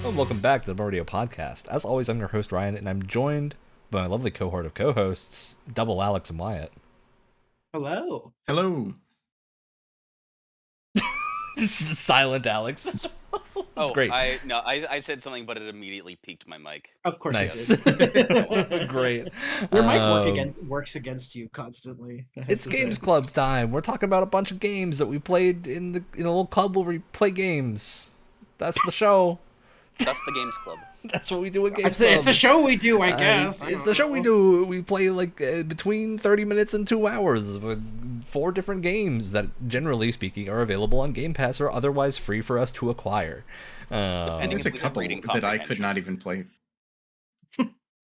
and welcome back to the Radio Podcast. As always, I'm your host, Ryan, and I'm joined by my lovely cohort of co-hosts, Double Alex and Wyatt. Hello. Hello. This is silent Alex. That's great. I said something, but it immediately peaked my mic. Of course Nice. it did. Great. Your mic works against you constantly. It's Games Club time. We're talking about a bunch of games that we played in a little club where we play games. That's the show. That's the Games Club. That's what we do at Games Club. It's the show we do, I guess. It's the show we do. We play between 30 minutes and 2 hours with 4 different games that, generally speaking, are available on Game Pass or otherwise free for us to acquire. And there's a couple that I could not even play.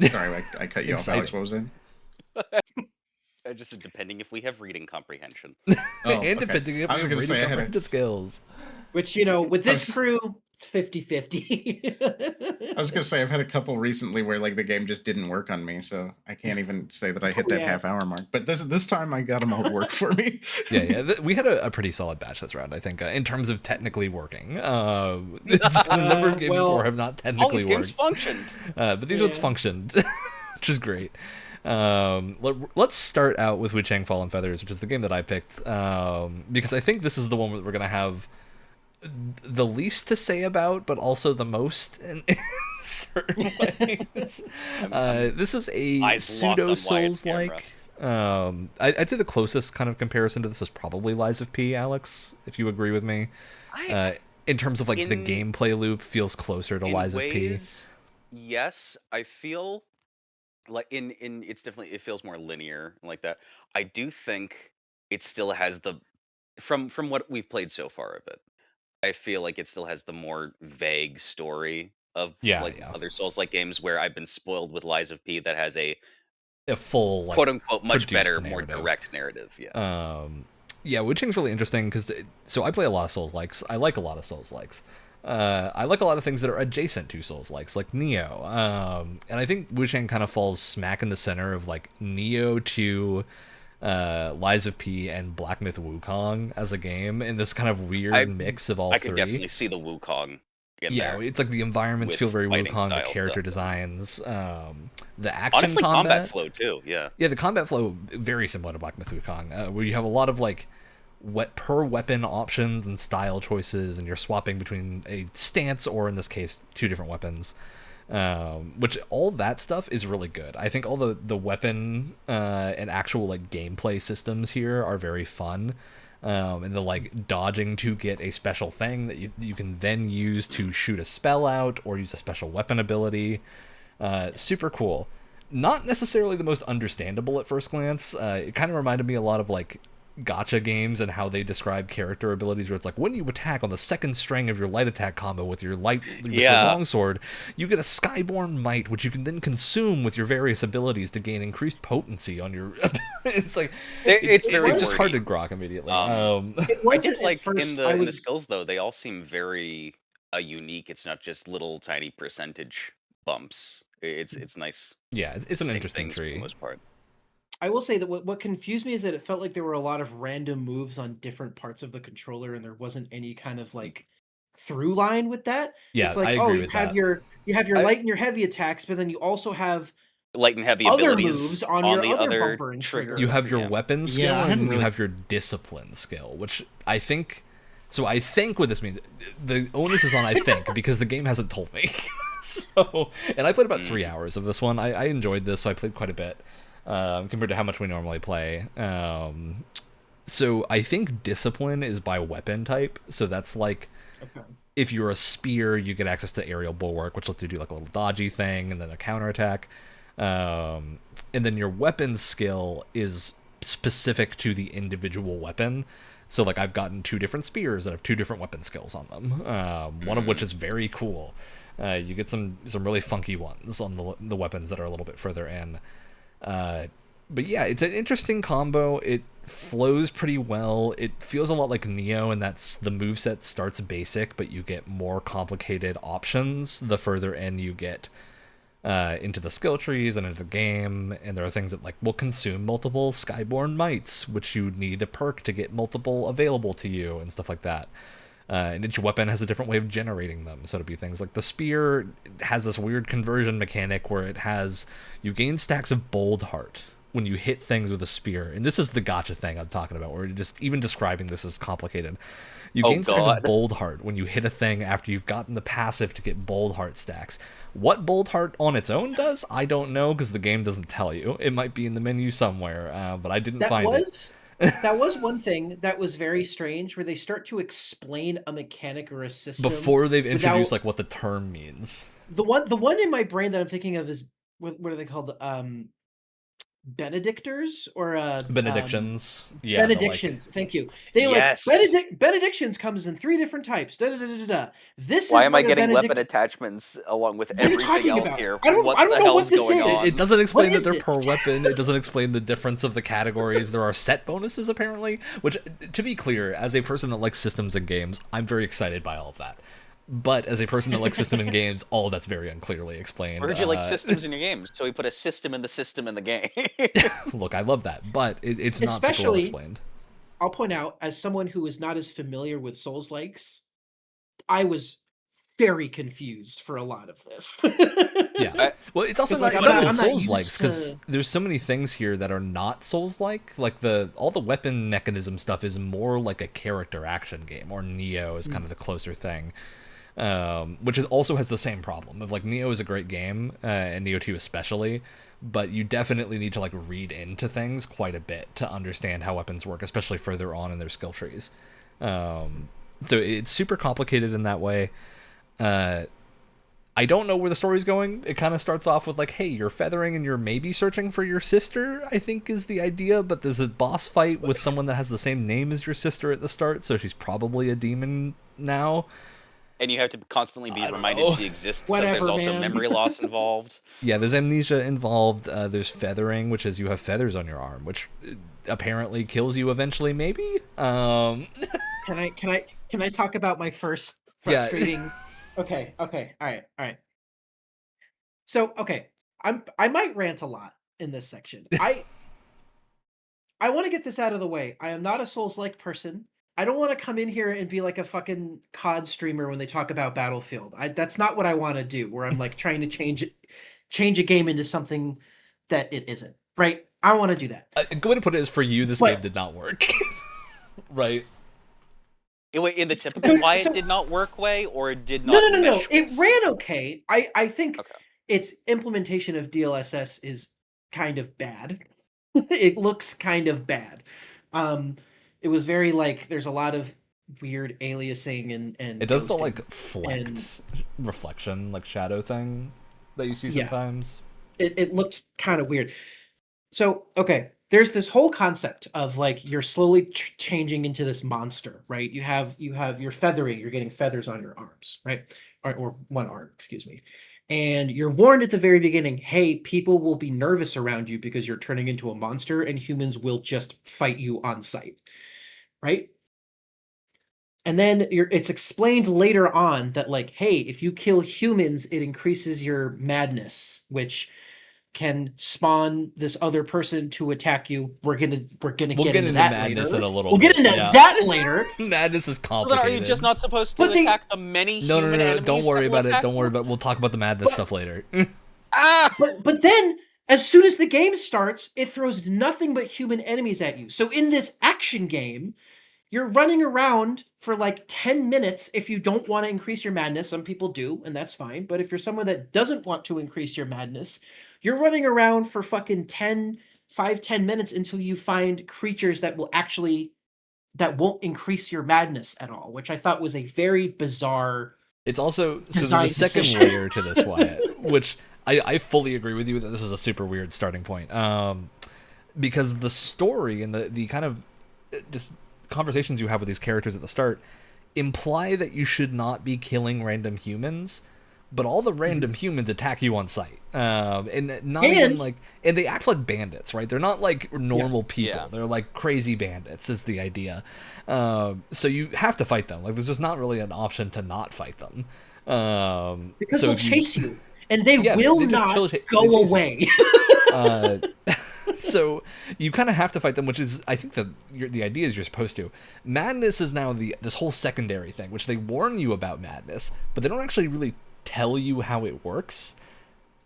Sorry, I cut you off, Alex. What was it? Just depending if we have reading comprehension. And depending if we have reading comprehension skills. Which, with this crew, it's 50-50. I was going to say, I've had a couple recently where the game just didn't work on me, so I can't even say that I hit that half-hour mark. But this time I got them all to work for me. Yeah. We had a pretty solid batch this round, I think, in terms of technically working. It's a number of games before have not technically all these worked. Games functioned. But these ones functioned, which is great. Let's start out with Wuchang Fallen Feathers, which is the game that I picked, because I think this is the one that we're going to have the least to say about, but also the most in certain ways. This is a pseudo Souls-like. I'd say the closest kind of comparison to this is probably Lies of P, Alex, if you agree with me. In terms of the gameplay loop feels closer to Lies of P. Yes, I feel like it feels more linear like that. I do think it still has from what we've played so far of it, I feel like it still has the more vague story of other Souls-like games where I've been spoiled with Lies of P that has a full quote-unquote much better, more direct narrative. Wuchang's really interesting because I play a lot of Souls-likes. I like a lot of Souls-likes. I like a lot of things that are adjacent to Souls-likes, like Nioh. And I think Wuchang kind of falls smack in the center of Nioh to Lies of P and Black Myth Wukong as a game in this kind of weird mix of all three. I could definitely see the Wukong in there. It's the environments feel very Wukong, the character designs, the action honestly, combat flow too, yeah, the combat flow very similar to Black Myth Wukong, where you have a lot of per weapon options and style choices, and you're swapping between a stance or, in this case, 2 different weapons. Which all that stuff is really good. I think all the weapon and actual gameplay systems here are very fun. And the dodging to get a special thing that you can then use to shoot a spell out or use a special weapon ability. Super cool. Not necessarily the most understandable at first glance. It kind of reminded me a lot of gacha games and how they describe character abilities, where it's when you attack on the second string of your light attack combo with your longsword, you get a Skyborn Might, which you can then consume with your various abilities to gain increased potency on your it's just hard to grok immediately. In the skills though, they all seem very unique. It's not just little tiny percentage bumps. It's nice. Yeah, it's an interesting tree for the most part. I will say that what confused me is that it felt like there were a lot of random moves on different parts of the controller, and there wasn't any kind of through line with that. Yeah, it's I agree with that. You have your light and your heavy attacks, but then you also have light and heavy other abilities moves on your other bumper and trigger. You have your weapon skill and you have your discipline skill, which I think. So I think what this means, the onus is on I think because the game hasn't told me. And I played about 3 hours of this one. I enjoyed this, so I played quite a bit. Compared to how much we normally play. So I think discipline is by weapon type. So that's if you're a spear, you get access to aerial bulwark, which lets you do a little dodgy thing and then a counterattack. And then your weapon skill is specific to the individual weapon. So I've gotten 2 different spears that have 2 different weapon skills on them. One of which is very cool. You get some really funky ones on the weapons that are a little bit further in. But yeah, it's an interesting combo. It flows pretty well. It feels a lot like Nioh, and that's the moveset starts basic, but you get more complicated options the further in you get into the skill trees and into the game. And there are things that will consume multiple Skyborn Mights, which you need a perk to get multiple available to you and stuff like that. And each weapon has a different way of generating them. So it'd be things like the spear has this weird conversion mechanic where you gain stacks of bold heart when you hit things with a spear. And this is the gotcha thing I'm talking about, where even describing this is complicated. You gain stacks of bold heart when you hit a thing after you've gotten the passive to get bold heart stacks. What bold heart on its own does, I don't know, because the game doesn't tell you. It might be in the menu somewhere, but I didn't find it. That was one thing that was very strange, where they start to explain a mechanic or a system before they've introduced like what the term means. The one in my brain that I'm thinking of is what are they called? Benedictors or benedictions. Benedictions. Thank you. They benedictions comes in 3 different types. This why is am I getting weapon attachments along with everything else here? I don't know what this is. It doesn't explain that they're per weapon. It doesn't explain the difference of the categories. There are set bonuses apparently, which, to be clear, as a person that likes systems and games, I'm very excited by all of that. But as a person that likes system in games, all of that's very unclearly explained. Where did you like systems in your games? So we put a system in the game. Look, I love that, but it's not super well explained. I'll point out, as someone who is not as familiar with Souls-likes, I was very confused for a lot of this. Yeah. Well, it's also not even Souls-likes, because there's so many things here that are not Souls-like. Like all the weapon mechanism stuff is more like a character action game, or Neo is kind of the closer thing. Which also has the same problem of like Neo is a great game, and Neo 2 especially, but you definitely need to like read into things quite a bit to understand how weapons work, especially further on in their skill trees. So it's super complicated in that way. I don't know where the story's going. It kind of starts off with like, hey, you're feathering and you're maybe searching for your sister, I think is the idea, but there's a boss fight with someone that has the same name as your sister at the start, so she's probably a demon now. And you have to constantly be reminded she exists, because there's also memory loss involved. Yeah, there's amnesia involved. There's feathering, which is you have feathers on your arm, which apparently kills you eventually, maybe? Can I talk about my first frustrating... Yeah. Okay, all right. So, okay, I might rant a lot in this section. I want to get this out of the way. I am not a Souls-like person. I don't want to come in here and be like a fucking COD streamer when they talk about Battlefield. That's not what I want to do, where I'm like trying to change a game into something that it isn't, right? I want to do that. A good way to put it is, for you, this game did not work. Right? In the typical why it did not work way, or it did not No. It ran okay. I think its implementation of DLSS is kind of bad. It looks kind of bad. It was very like there's a lot of weird aliasing and it does the like reflection, like shadow thing that you see sometimes. It looked kind of weird. So there's this whole concept of like you're slowly changing into this monster, right? You have your feathering, you're getting feathers on your arms, right? Or one arm, excuse me. And you're warned at the very beginning, hey, people will be nervous around you because you're turning into a monster, and humans will just fight you on sight. Right? And then it's explained later on that like, hey, if you kill humans, it increases your madness, which can spawn this other person to attack you. We'll get into that madness later. in a little We'll bit. get into that later. Madness is complicated. Then are you just not supposed to attack the many human enemies? Don't worry about it. Don't worry about it. We'll talk about the madness stuff later. But then, as soon as the game starts, it throws nothing but human enemies at you. So in this action game, you're running around for like 10 minutes if you don't want to increase your madness. Some people do, and that's fine. But if you're someone that doesn't want to increase your madness, you're running around for fucking 10 minutes until you find creatures that won't increase your madness at all, which I thought was a very bizarre. It's also, so there's a second layer to this, Wyatt, which I fully agree with you that this is a super weird starting point. Because the story and the kind of just conversations you have with these characters at the start imply that you should not be killing random humans, but all the random humans attack you on sight. And they act like bandits, right? They're not like normal people. Yeah. They're like crazy bandits is the idea. So you have to fight them. Like there's just not really an option to not fight them. Because they'll chase you. And they will not go away. So you kind of have to fight them, which is, I think the idea is you're supposed to. Madness is now this whole secondary thing, which they warn you about madness, but they don't actually really tell you how it works.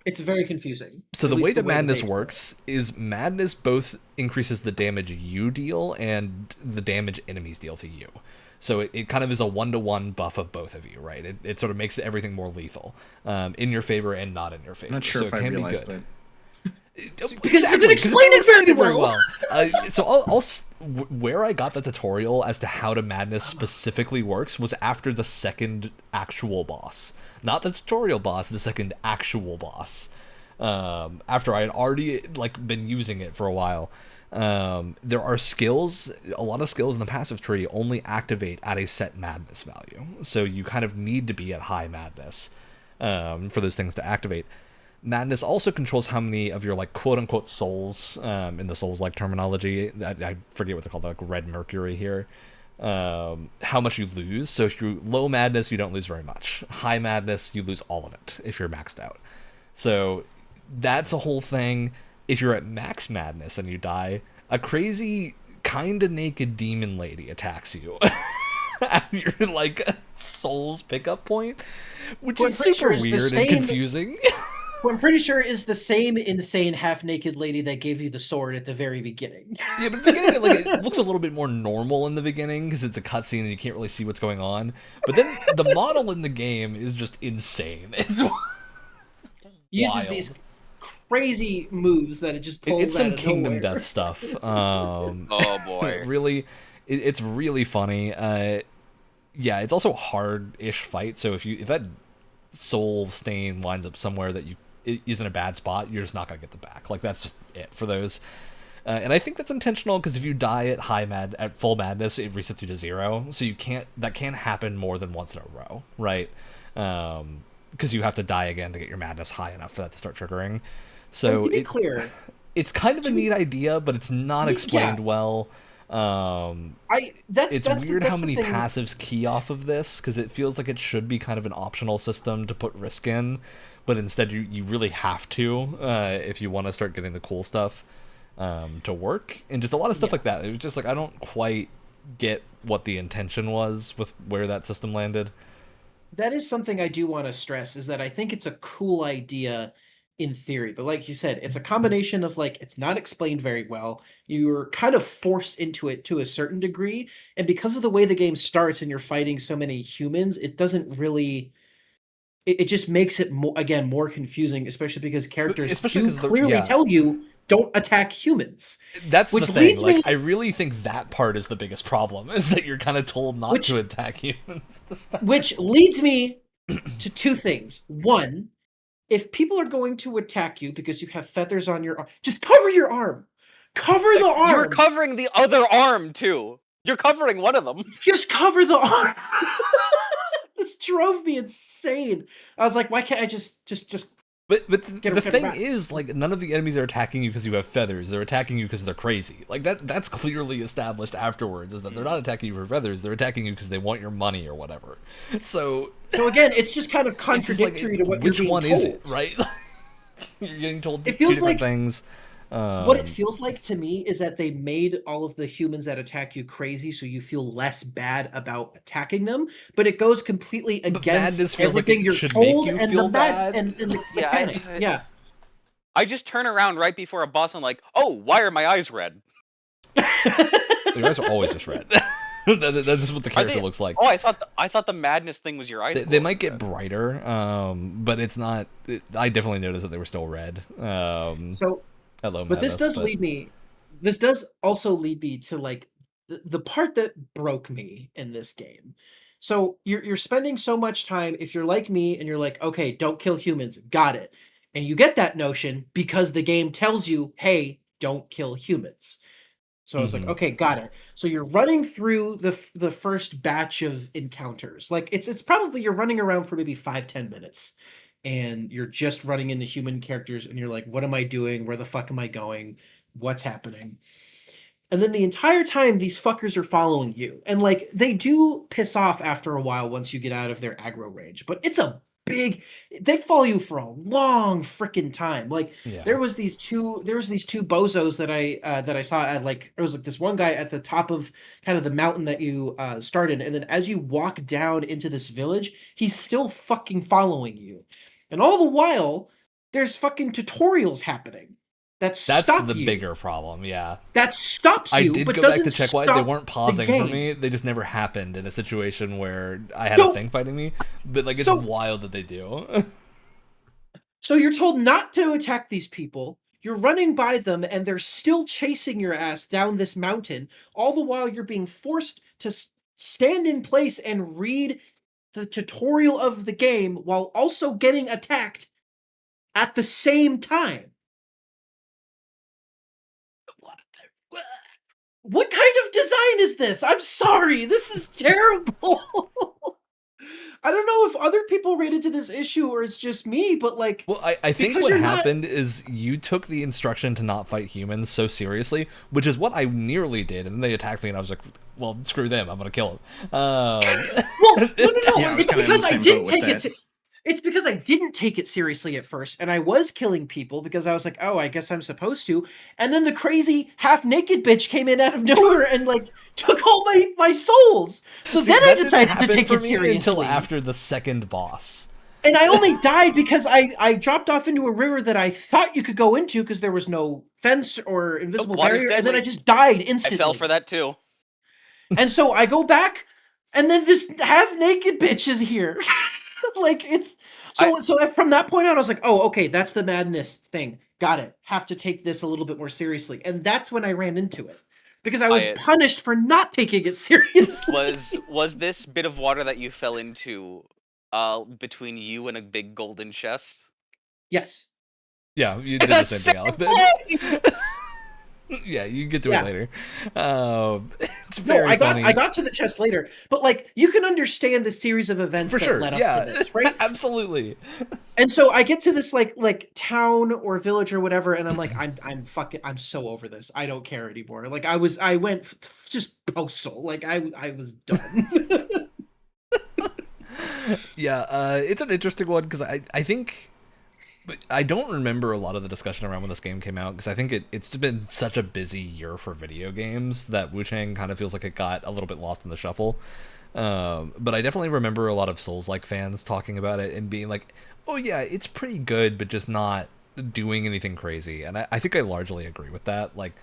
It's very confusing. So the way that madness works is madness both increases the damage you deal and the damage enemies deal to you. So it kind of is a 1-to-1 buff of both of you, right? It sort of makes everything more lethal, in your favor and not in your favor. I'm not sure so if I realized that. Because it doesn't explain it very well. So where I got the tutorial as to how to madness specifically works was after the second actual boss. Not the tutorial boss, the second actual boss. After I had already been using it for a while. There are skills, a lot of skills in the passive tree only activate at a set madness value. So you kind of need to be at high madness for those things to activate. Madness also controls how many of your quote-unquote souls, in the souls-like terminology, I forget what they're called, red mercury here, how much you lose. So if you're low madness, you don't lose very much. High madness, you lose all of it if you're maxed out. So that's a whole thing. If you're at max madness and you die, a crazy kind of naked demon lady attacks you at your souls pickup point, which is super weird and confusing. Who I'm pretty sure is the same insane half-naked lady that gave you the sword at the very beginning. Yeah, but at the beginning, it looks a little bit more normal in the beginning because it's a cutscene and you can't really see what's going on. But then the model in the game is just insane. It's uses these crazy moves that it just pulls it's some out of Kingdom nowhere. Death stuff. Oh boy, it's really funny. Yeah, it's also a hard-ish fight. So if that soul stain lines up somewhere that is in a bad spot, you're just not gonna get them back. That's just it for those. And I think that's intentional because if you die at full madness, it resets you to 0. So that can't happen more than once in a row, right? Because you have to die again to get your madness high enough for that to start triggering. So to be clear, it's kind of a neat idea, but it's not explained well. It's weird how many passives key off of this, because it feels like it should be kind of an optional system to put risk in, but instead you really have to if you want to start getting the cool stuff to work, and just a lot of stuff like that. It was just I don't quite get what the intention was with where that system landed. That is something I do want to stress, is that I think it's a cool idea in theory, but like you said, it's a combination of it's not explained very well. You're kind of forced into it to a certain degree, and because of the way the game starts and you're fighting so many humans, it doesn't really. It just makes it more confusing, especially because characters clearly tell you don't attack humans. That's the thing. I really think that part is the biggest problem, is that you're kind of told not to attack humans. Which leads me to two things. One, if people are going to attack you because you have feathers on your arm, just cover your arm. Cover the arm. You're covering the other arm too. You're covering one of them. Just cover the arm. This drove me insane. I was like, why can't I just But the thing is, none of the enemies are attacking you because you have feathers. They're attacking you because they're crazy. That's clearly established afterwards, is that they're not attacking you for feathers. They're attacking you because they want your money or whatever. So again, it's just kind of contradictory to what you're being told. Which one is it, right? You're getting told two different things. What it feels like to me is that they made all of the humans that attack you crazy, so you feel less bad about attacking them. But it goes completely against everything you're told and the bad and the mechanic. Yeah. I just turn around right before a boss and oh, why are my eyes red? Your eyes are always just red. That's just what the character looks like. Oh, I thought the madness thing was your eyes. They might get brighter, but it's not. I definitely noticed that they were still red. But this does lead me. This does also lead me to the part that broke me in this game. So you're spending so much time. If you're like me and you're okay, don't kill humans, got it, and you get that notion because the game tells you, hey, don't kill humans. So I was okay, got it. So you're running through the first batch of encounters. It's probably you're running around for maybe 5-10 minutes. And you're just running into human characters, and you're what am I doing? Where the fuck am I going? What's happening? And then the entire time, these fuckers are following you. And they do piss off after a while once you get out of their aggro range. But it's a big. They follow you for a long freaking time. Like Yeah. there was these two bozos that I saw at like there was like this one guy at the top of kind of the mountain that you started, and then as you walk down into this village, he's still fucking following you, and all the while there's fucking tutorials happening that stop the you. bigger problem. Yeah, that stops you. I did but go back to check why they weren't pausing for me. They just never happened in a situation where I had a thing fighting me. But like, it's wild that they do. So you're told not to attack these people. You're running by them, and they're still chasing your ass down this mountain. All the while, you're being forced to stand in place and read the tutorial of the game while also getting attacked at the same time. What kind of design is this? I'm sorry. This is terrible. I don't know if other people ran into this issue or it's just me, but like... Well, I think what happened is you took the instruction to not fight humans so seriously, which is what I nearly did, and then they attacked me, and I was like, well, screw them, I'm gonna kill them. Well, no. Yeah, it's because I didn't take it... It's because I didn't take it seriously at first, and I was killing people because I was like, oh, I guess I'm supposed to. And then the crazy half-naked bitch came in out of nowhere and, like, took all my souls. So then I decided to take it seriously. Until after the second boss. And I only died because I dropped off into a river that I thought you could go into because there was no fence or invisible barrier, and then I just died instantly. I fell for that, too. And so I go back, and then this half-naked bitch is here. Like it's so from that point on I was like, oh, okay, that's the madness thing, got it, have to take this a little bit more seriously. And that's when I ran into it because I was punished for not taking it seriously. Was this bit of water that you fell into between you and a big golden chest? Yes. Yeah, you did the same thing, Alex. Yeah, you get to it later. It's very funny. I got to the chest later, but like you can understand the series of events that led up to this, right? Absolutely. And so I get to this like town or village or whatever, and I'm like, I'm so over this. I don't care anymore. Like I went just postal. Like I was done. Yeah, it's an interesting one because I think. But I don't remember a lot of the discussion around when this game came out because I think it's been such a busy year for video games that Wuchang kind of feels like it got a little bit lost in the shuffle. But I definitely remember a lot of Souls-like fans talking about it and being like, oh yeah, it's pretty good, but just not doing anything crazy. And I think I largely agree with that. Like,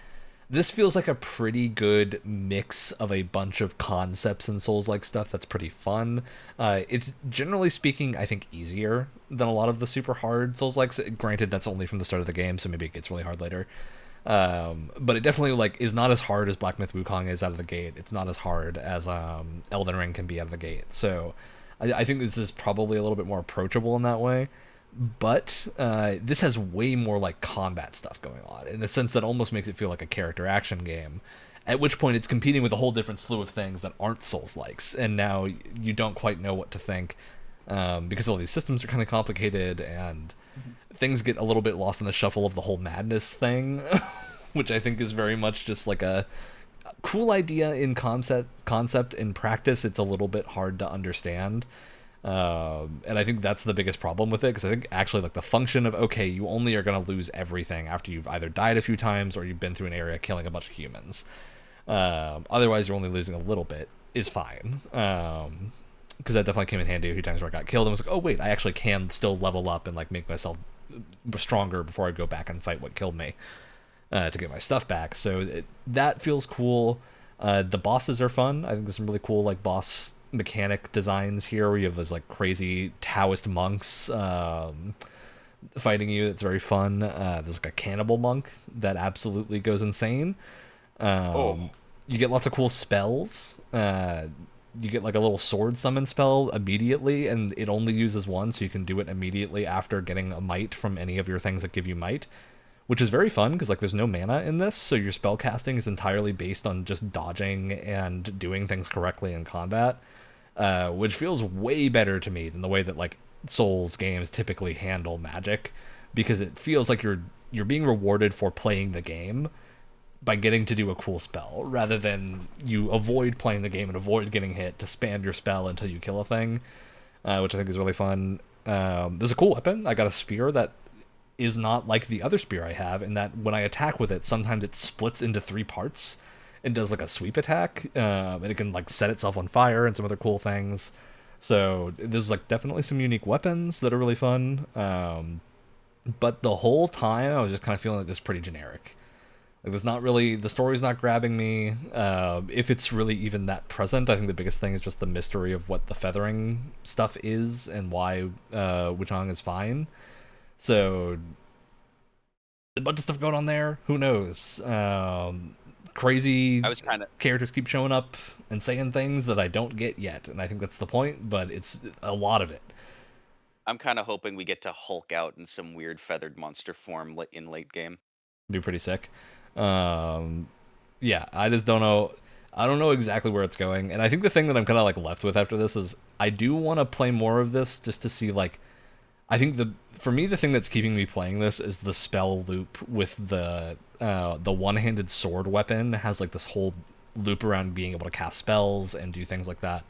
this feels like a pretty good mix of a bunch of concepts and Souls-like stuff that's pretty fun. It's generally speaking, I think, easier than a lot of the super hard Souls-likes. Granted, that's only from the start of the game, so maybe it gets really hard later. But it definitely like is not as hard as Black Myth Wukong is out of the gate. It's not as hard as Elden Ring can be out of the gate. So I think this is probably a little bit more approachable in that way. But this has way more like combat stuff going on in the sense that almost makes it feel like a character action game, at which point it's competing with a whole different slew of things that aren't Souls-likes, and now you don't quite know what to think because all these systems are kind of complicated and things get a little bit lost in the shuffle of the whole madness thing, which I think is very much just like a cool idea in concept. In practice, it's a little bit hard to understand. And I think that's the biggest problem with it, because I think actually like the function of, okay, you only are going to lose everything after you've either died a few times or you've been through an area killing a bunch of humans. Otherwise you're only losing a little bit is fine. Because that definitely came in handy a few times where I got killed and was like, oh wait, I actually can still level up and like make myself stronger before I go back and fight what killed me to get my stuff back. So that feels cool. The bosses are fun. I think there's some really cool like boss mechanic designs here where you have those like crazy Taoist monks fighting you. It's very fun. There's like a cannibal monk that absolutely goes insane. You get lots of cool spells. You get like a little sword summon spell immediately, and it only uses one, so you can do it immediately after getting a might from any of your things that give you might, which is very fun because like there's no mana in this, so your spell casting is entirely based on just dodging and doing things correctly in combat, which feels way better to me than the way that like Souls games typically handle magic, because it feels like you're being rewarded for playing the game by getting to do a cool spell, rather than you avoid playing the game and avoid getting hit to spam your spell until you kill a thing, which I think is really fun. there's a cool weapon. I got a spear that is not like the other spear I have, in that when I attack with it, sometimes it splits into 3 parts and does like a sweep attack, and it can like set itself on fire and some other cool things. So there's like definitely some unique weapons that are really fun. But the whole time I was just kind of feeling like this pretty generic. Like there's not really, the story's not grabbing me. If it's really even that present, I think the biggest thing is just the mystery of what the feathering stuff is and why Wuchang is fine. So a bunch of stuff going on there. Who knows? Crazy characters keep showing up and saying things that I don't get yet, and I think that's the point, but it's a lot of it. I'm kind of hoping we get to Hulk out in some weird feathered monster form in late game. Be pretty sick. Yeah, I just don't know. I don't know exactly where it's going, and I think the thing that I'm kind of like left with after this is I do want to play more of this just to see, like, I think for me the thing that's keeping me playing this is the spell loop with the one-handed sword weapon has like this whole loop around being able to cast spells and do things like that.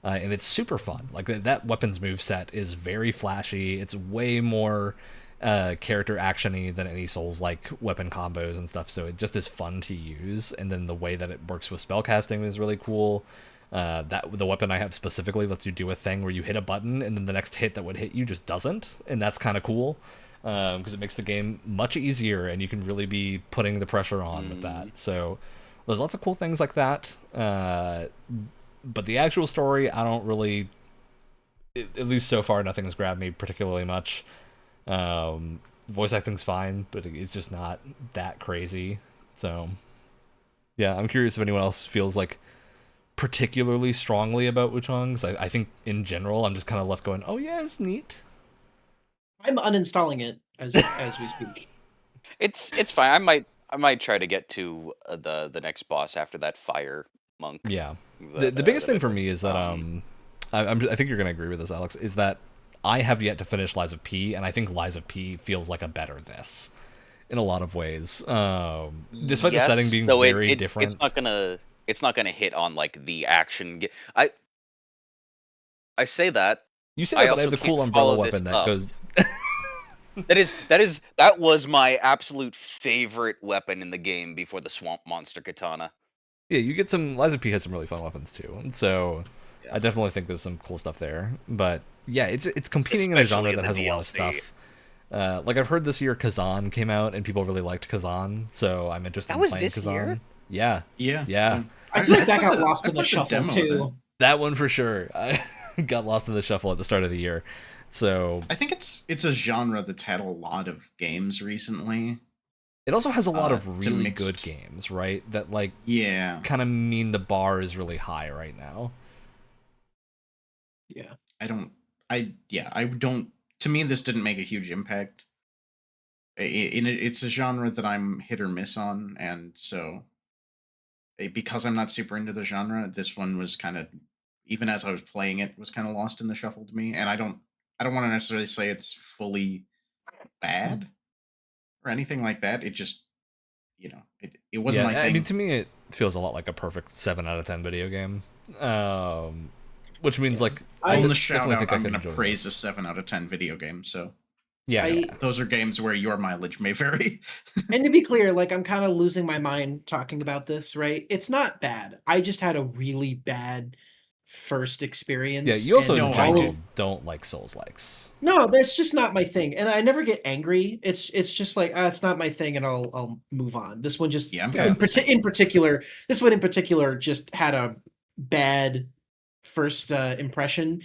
And it's super fun. Like that weapon's moveset is very flashy. It's way more character actiony than any Souls-like weapon combos and stuff. So it just is fun to use. And then the way that it works with spellcasting is really cool. That the weapon I have specifically lets you do a thing where you hit a button and then the next hit that would hit you just doesn't, and that's kind of cool because it makes the game much easier and you can really be putting the pressure on with that. So there's lots of cool things like that. But the actual story, I don't really, at least so far, nothing has grabbed me particularly much. Voice acting's fine, but it's just not that crazy. So, yeah, I'm curious if anyone else feels like particularly strongly about Wuchang. 'Cause I think in general, I'm just kind of left going, oh yeah, it's neat. I'm uninstalling it as we speak. It's fine. I might try to get to the next boss after that fire monk. Yeah. The biggest thing for me is that I think you're gonna agree with this, Alex, is that I have yet to finish Lies of P, and I think Lies of P feels like a better this in a lot of ways. Despite the setting being very different. It's not gonna hit on like the action. I say that. You say that, but I have the cool umbrella weapon that goes. That was my absolute favorite weapon in the game before the swamp monster katana. Yeah, you get some. Lies of P has some really fun weapons too, and so I definitely think there's some cool stuff there. But yeah, it's competing in a genre that has a lot of stuff. Like I've heard this year Kazan came out and people really liked Kazan, so I'm interested in playing Kazan. Yeah. I feel like that got lost in the shuffle too. That one for sure. I got lost in the shuffle at the start of the year. So I think it's a genre that's had a lot of games recently. It also has a lot of really good games, right? That like kind of mean the bar is really high right now. Yeah. I don't. To me, this didn't make a huge impact. It's a genre that I'm hit or miss on, and so because I'm not super into the genre, this one was kind of, even as I was playing it, was kind of lost in the shuffle to me. And I don't want to necessarily say it's fully bad or anything like that. It just, it wasn't my thing. I mean, to me, it feels a lot like a perfect 7 out of 10 video game. Which means like on the shout out, I'm going to praise a 7 out of 10 video game. So those are games where your mileage may vary. And to be clear, like I'm kind of losing my mind talking about this, right? It's not bad. I just had a really bad first experience. Yeah, you also don't like Souls-likes. No, that's just not my thing, and I never get angry. It's just like it's not my thing, and I'll move on. This one just in particular just had a bad first impression,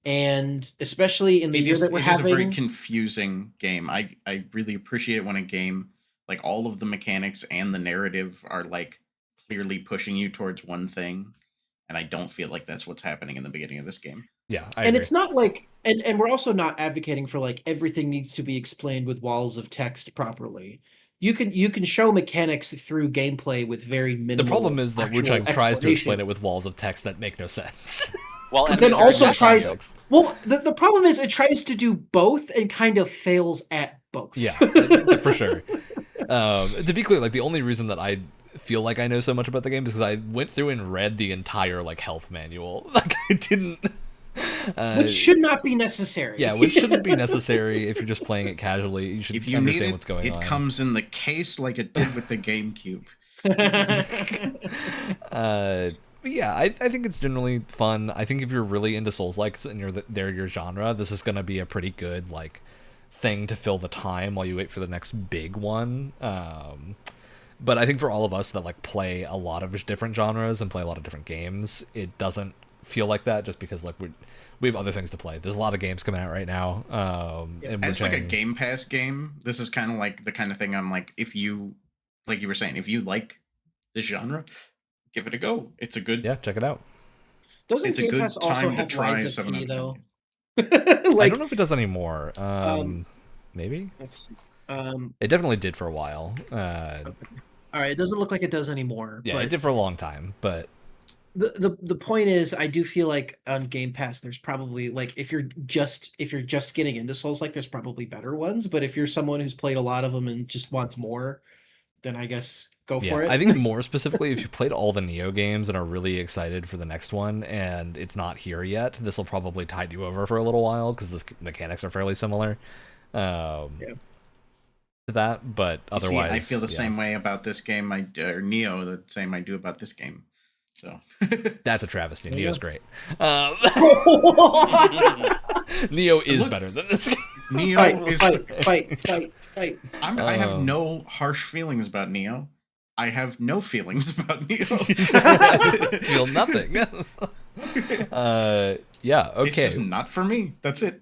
and especially in the year that we're having, it is a very confusing game. I really appreciate it when a game, like all of the mechanics and the narrative are like clearly pushing you towards one thing. And I don't feel like that's what's happening in the beginning of this game. Yeah, I agree. It's not like, and we're also not advocating for like everything needs to be explained with walls of text properly. You can show mechanics through gameplay with very minimal. The problem is that Wuchang tries to explain it with walls of text that make no sense. Well, and then also tries. Well, the problem is it tries to do both and kind of fails at both. Yeah, for sure. To be clear, like the only reason that I feel like I know so much about the game is because I went through and read the entire like help manual. Like Which should not be necessary. Yeah, which shouldn't be necessary if you're just playing it casually. You should If you understand need it, what's going on. It comes in the case like it did with the GameCube. Yeah, I think it's generally fun. I think if you're really into Souls-likes and they're your genre, this is going to be a pretty good like thing to fill the time while you wait for the next big one. But I think for all of us that like play a lot of different genres and play a lot of different games, it doesn't feel like that just because like we have other things to play. There's a lot of games coming out right now. And as like a Game Pass game, this is kind of like the kind of thing I'm like, if you, like you were saying, if you like this genre, give it a go. It's a good, check it out. Doesn't it's Game a good Pass also time to have try Lies of 7 P, out of though? 10. I don't know if it does anymore. Maybe. Let's see. It definitely did for a while. All right, it doesn't look like it does anymore. Yeah, but it did for a long time, but the point is, I do feel like on Game Pass, there's probably like if you're just getting into Souls, like there's probably better ones. But if you're someone who's played a lot of them and just wants more, then I guess go for it. I think more specifically, if you played all the Neo games and are really excited for the next one and it's not here yet, this will probably tide you over for a little while because the mechanics are fairly similar. To that, but otherwise, I feel the same way about this game. Or Neo, the same I do about this game. So that's a travesty. Neo's great. Neo is better than this game. Neo is fight. I have no harsh feelings about Neo. I have no feelings about Neo. Feel nothing. Yeah, okay. It's just not for me. That's it.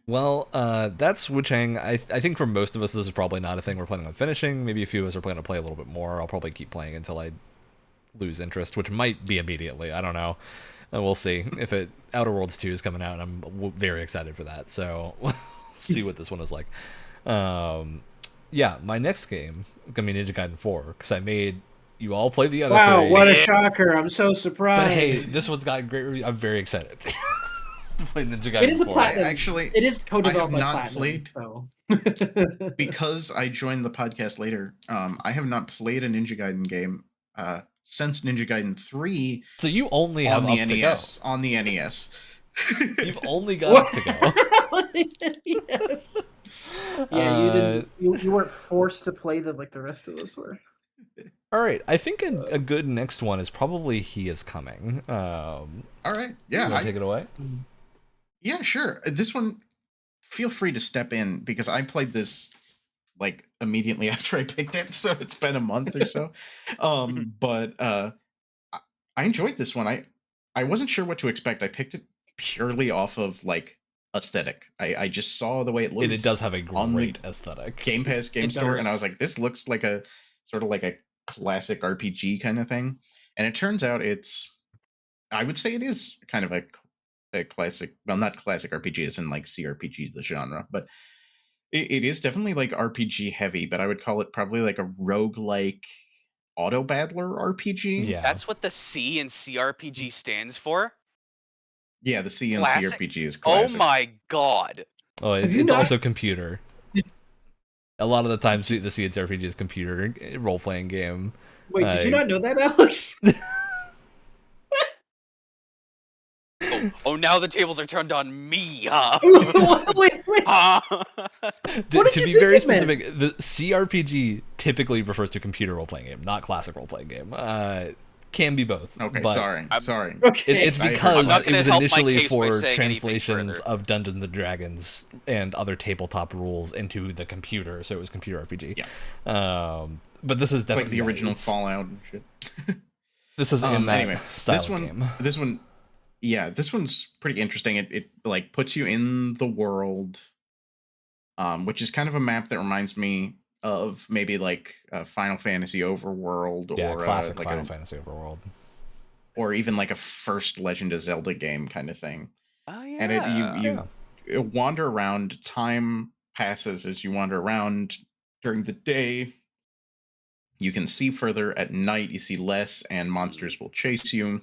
Well, that's Wuchang. I think for most of us, this is probably not a thing we're planning on finishing. Maybe a few of us are planning to play a little bit more. I'll probably keep playing until I lose interest, which might be immediately. I don't know. We'll see. If Outer Worlds 2 is coming out, and I'm very excited for that. So we'll see what this one is like. Yeah, my next game is going to be Ninja Gaiden 4, because I made you all play the other Wow, three. what a shocker. I'm so surprised. But hey, this one's got great reviews. I'm very excited to play Ninja Gaiden 4. It is a platinum. Actually, it is co-developed by I have not Platinum, played so. because I joined the podcast later. I have not played a Ninja Gaiden game since Ninja Gaiden 3. So you only have on the up NES. To go. On the NES. You've only got up to go. Yes. Yeah, you weren't forced to play them like the rest of us were. All right, I think a good next one is probably He Is Coming. All right, yeah, you want to take it away. Yeah, sure. This one, feel free to step in because I played this like immediately after I picked it, so it's been a month or so. But I enjoyed this one. I wasn't sure what to expect. I picked it purely off of like aesthetic. I just saw the way it looked. It does have a great aesthetic. Game Pass Game Store, and I was like, this looks like a sort of like a classic RPG kind of thing. And it turns out I would say it is kind of a classic, well, not classic RPG as in like CRPG, the genre, but it is definitely like RPG heavy, but I would call it probably like a roguelike auto battler RPG. Yeah. That's what the C in CRPG stands for? Yeah, the C in Classic? CRPG is classic. Oh my god. Oh, it's also computer. A lot of the times, the C in CRPG is computer role-playing game. Wait, did you not know that, Alex? Oh, now the tables are turned on me, huh? wait. To be very specific, the CRPG typically refers to computer role-playing game, not classic role-playing game. Can be both. Okay, but sorry. Okay. It's because it was initially for translations translations of Dungeons and Dragons and other tabletop rules into the computer, so it was computer RPG. Yeah. But this is definitely like the original Fallout and shit. This is in that anyway, style this one, game. This one's pretty interesting. It like puts you in the world, which is kind of a map that reminds me of maybe like Final Fantasy Overworld, or classic like Final Fantasy Overworld, or even like a first Legend of Zelda game kind of thing. Oh yeah. And you wander around. Time passes as you wander around. During the day, you can see further. At night, you see less, and monsters will chase you.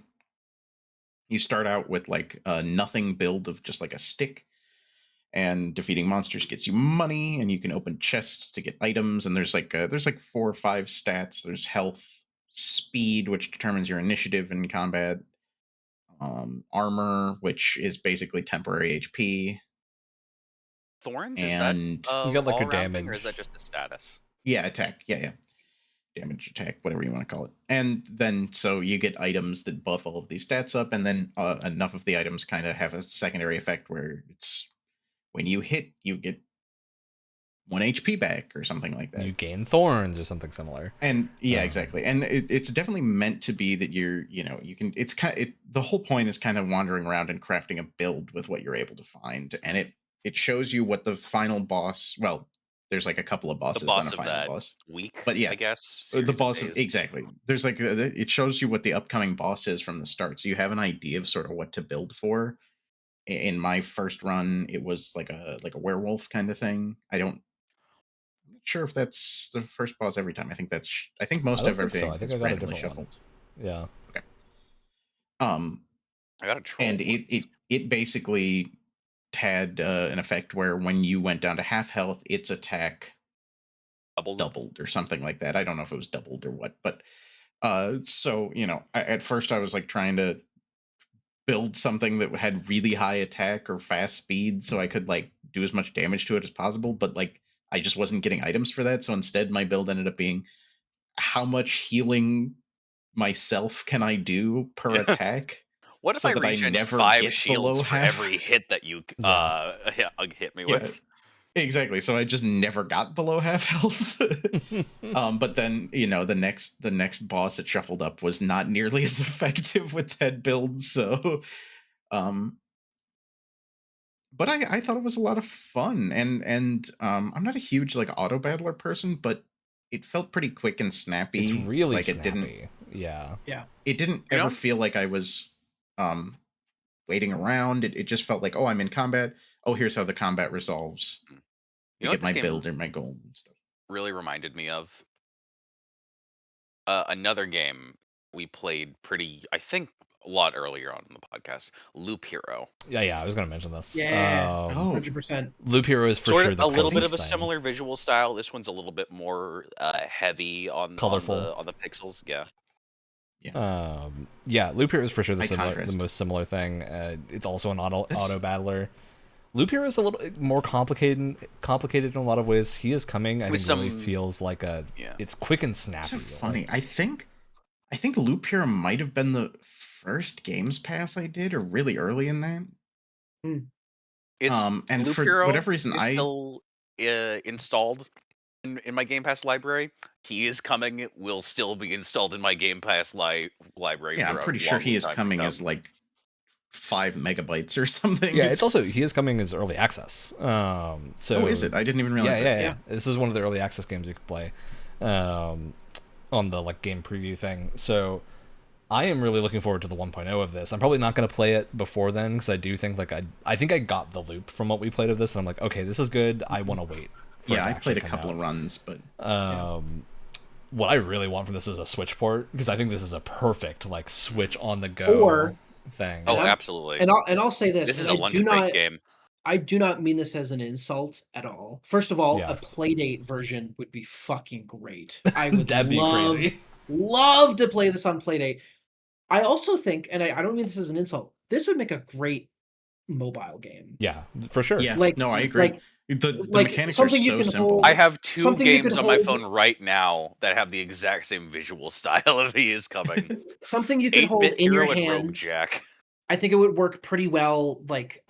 You start out with like a nothing build of just like a stick, and defeating monsters gets you money, and you can open chests to get items. And there's like 4 or 5 stats. There's health, speed, which determines your initiative in combat, armor, which is basically temporary HP. Thorns, and is that you got like all your around thing, or damage. is that just a status? Yeah, attack. Yeah. Damage, attack, whatever you want to call it. And then so you get items that buff all of these stats up, and then enough of the items kind of have a secondary effect where it's when you hit, you get 1 HP back or something like that. You gain thorns or something similar. And yeah, exactly. And it's definitely meant to be that you can. It's the whole point is kind of wandering around and crafting a build with what you're able to find, and it shows you what the final boss. Well, there's like a couple of bosses on a final boss week, but yeah, I guess the boss exactly. There's like it shows you what the upcoming boss is from the start, so you have an idea of sort of what to build for. In my first run, it was like a werewolf kind of thing. I'm not sure if that's the first boss every time. I think most of everything is randomly shuffled. One. Yeah. Okay. I got a troll. And it basically had an effect where when you went down to half health, its attack doubled or something like that. I don't know if it was doubled or what, but so at first I was like trying to build something that had really high attack or fast speed so I could like do as much damage to it as possible, but like I just wasn't getting items for that. So instead my build ended up being how much healing myself can I do per attack? What if I regen 5 shields for every hit that you hit me with? Exactly. So I just never got below half health. But then, the next boss that shuffled up was not nearly as effective with that build. So, but I thought it was a lot of fun, and I'm not a huge like auto battler person, but it felt pretty quick and snappy. It's really like snappy. It didn't. Yeah. It didn't ever feel like I was waiting around. It just felt like, oh, I'm in combat. Oh, here's how the combat resolves. You get my build or my goal and stuff. Really reminded me of another game we played I think a lot earlier on in the podcast, Loop Hero. Yeah, I was going to mention this. Yeah, 100%. Loop Hero is for sure a little bit of a similar visual style. This one's a little bit more heavy on colorful on the pixels. Yeah. Loop Hero is for sure the most similar thing. It's also an auto battler. Loop Hero is a little more complicated in a lot of ways. He is coming. I think really feels like it's quick and snappy. So funny. I think Loop Hero might have been the first Games Pass I did, or really early in that. And Loop for Hero whatever reason, I still installed in my Game Pass library. He is coming. It will still be installed in my Game Pass library. Yeah, I'm pretty sure he is coming as like 5 megabytes or something. Yeah, he is coming as early access. So is it? I didn't even realize that. Yeah. This is one of the early access games you can play on the like game preview thing. So I am really looking forward to the 1.0 of this. I'm probably not going to play it before then because I do think like I think I got the loop from what we played of this, and I'm like, okay, this is good. I want to wait. Yeah, I played a couple of runs, but what I really want from this is a Switch port, because I think this is a perfect like Switch on the go thing. Oh, absolutely. And I'll say this. This is a lunch break game. I do not mean this as an insult at all. First of all, a Playdate version would be fucking great. I would love to play this on Playdate. I also think, and I don't mean this as an insult, this would make a great mobile game. Yeah, for sure. Yeah, no, I agree. The mechanics are so simple. I have 2 games on my phone right now that have the exact same visual style of He Is Coming. Something you could hold in your hand. Jack. I think it would work pretty well, like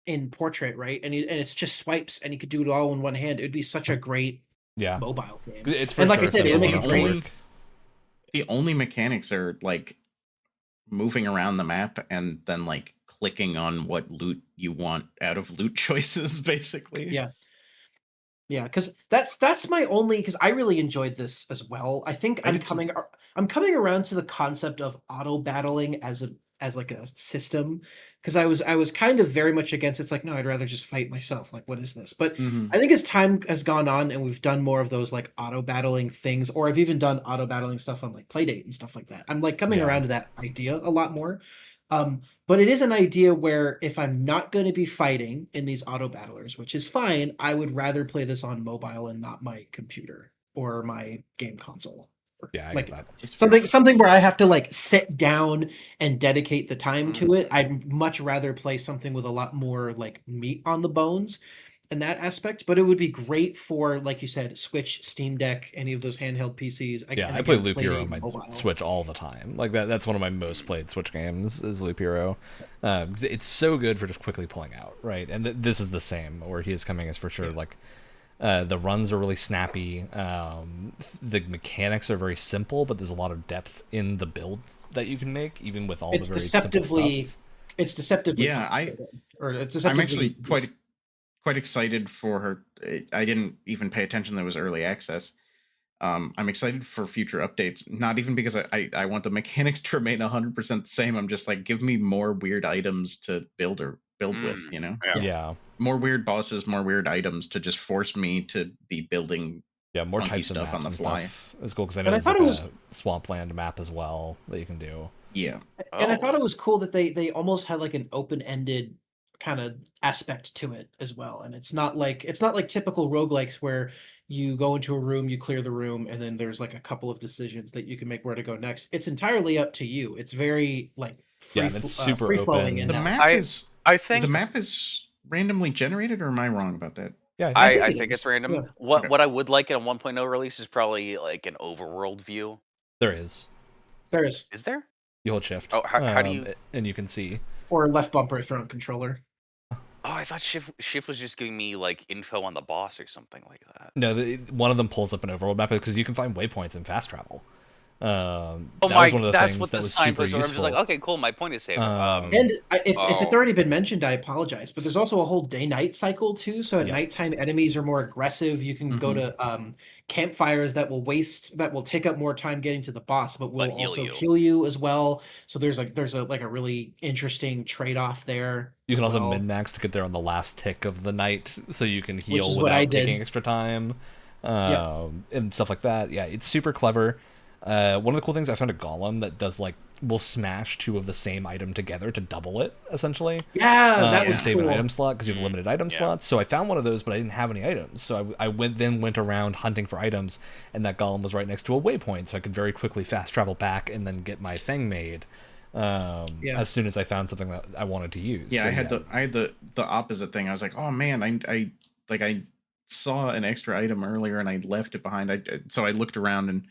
in portrait, right? And it's just swipes, and you could do it all in one hand. It would be such a great mobile game. It's for and like sure I said, it would make it great. The only mechanics are like moving around the map and then like clicking on what loot you want out of loot choices, basically. Yeah, because that's my only, because I really enjoyed this as well. I think I'm coming around to the concept of auto battling as like a system, because I was kind of very much against it. It's like, no, I'd rather just fight myself. Like, what is this? But I think as time has gone on and we've done more of those like auto battling things, or I've even done auto battling stuff on like Playdate and stuff like that, I'm like coming around to that idea a lot more. But it is an idea where if I'm not going to be fighting in these auto battlers, which is fine, I would rather play this on mobile and not my computer or my game console. Yeah, I like get that. something where I have to like sit down and dedicate the time to it. I'd much rather play something with a lot more like meat on the bones in that aspect. But it would be great for, like you said, Switch, Steam Deck, any of those handheld PCs. Yeah, And I play again, Loop Hero Playdate on my mobile. Switch all the time. Like that's one of my most played Switch games is Loop Hero. 'Cause it's so good for just quickly pulling out, right? And this is the same, where he is coming is for sure. Like the runs are really snappy. The mechanics are very simple, but there's a lot of depth in the build that you can make, even with all the very simple stuff. It's deceptively Yeah, complicated, or it's I'm deceptively actually quite excited for her. I didn't even pay attention that it was early access. I'm excited for future updates, not even because I want the mechanics to remain 100% the same. I'm just like, give me more weird items to build with, you know? Yeah. More weird bosses, more weird items to just force me to be building more funky types of stuff maps on the and fly. stuff. It's cool because I know And I there's thought like it was- a swampland map as well that you can do. Yeah. And I thought it was cool that they almost had like an open-ended kind of aspect to it as well. And it's not like typical roguelikes where you go into a room, you clear the room, and then there's like a couple of decisions that you can make where to go next. It's entirely up to you. It's very like Yeah, and it's super free flowing open. in The that. map think the map is randomly generated, or am I wrong about that? Yeah, I it think is. it's random. Yeah. Okay. What I would like in a 1.0 release is probably like an overworld view. there is. There is. Is there? You hold shift. Oh, how do you? And you can see. Or left bumper front controller. Oh, I thought Shift was just giving me like info on the boss or something like that. No, one of them pulls up an overworld map because you can find waypoints in fast travel. Oh that my! was one of the That's things what that the was sign super was. I'm just useful. like, okay, cool. My point is saved. And if it's Oh. already been mentioned, I apologize. But there's also a whole day-night cycle too. So at nighttime, enemies are more aggressive. You can go to campfires that will take up more time getting to the boss, but will also heal you as well. So there's a really interesting trade-off there. You can also min-max to get there on the last tick of the night, so you can heal is without what I taking did. extra time, and stuff like that. Yeah, it's super clever. One of the cool things, I found a golem that does will smash two of the same item together to double it, essentially. Yeah, that was save cool. an item slot because you have limited item slots. So I found one of those, but I didn't have any items. So I went around hunting for items, and that golem was right next to a waypoint, so I could very quickly fast travel back and then get my thing made. As soon as I found something that I wanted to use. Yeah, so, I had the opposite thing. I was like, oh man, I saw an extra item earlier and I left it behind. So I looked around and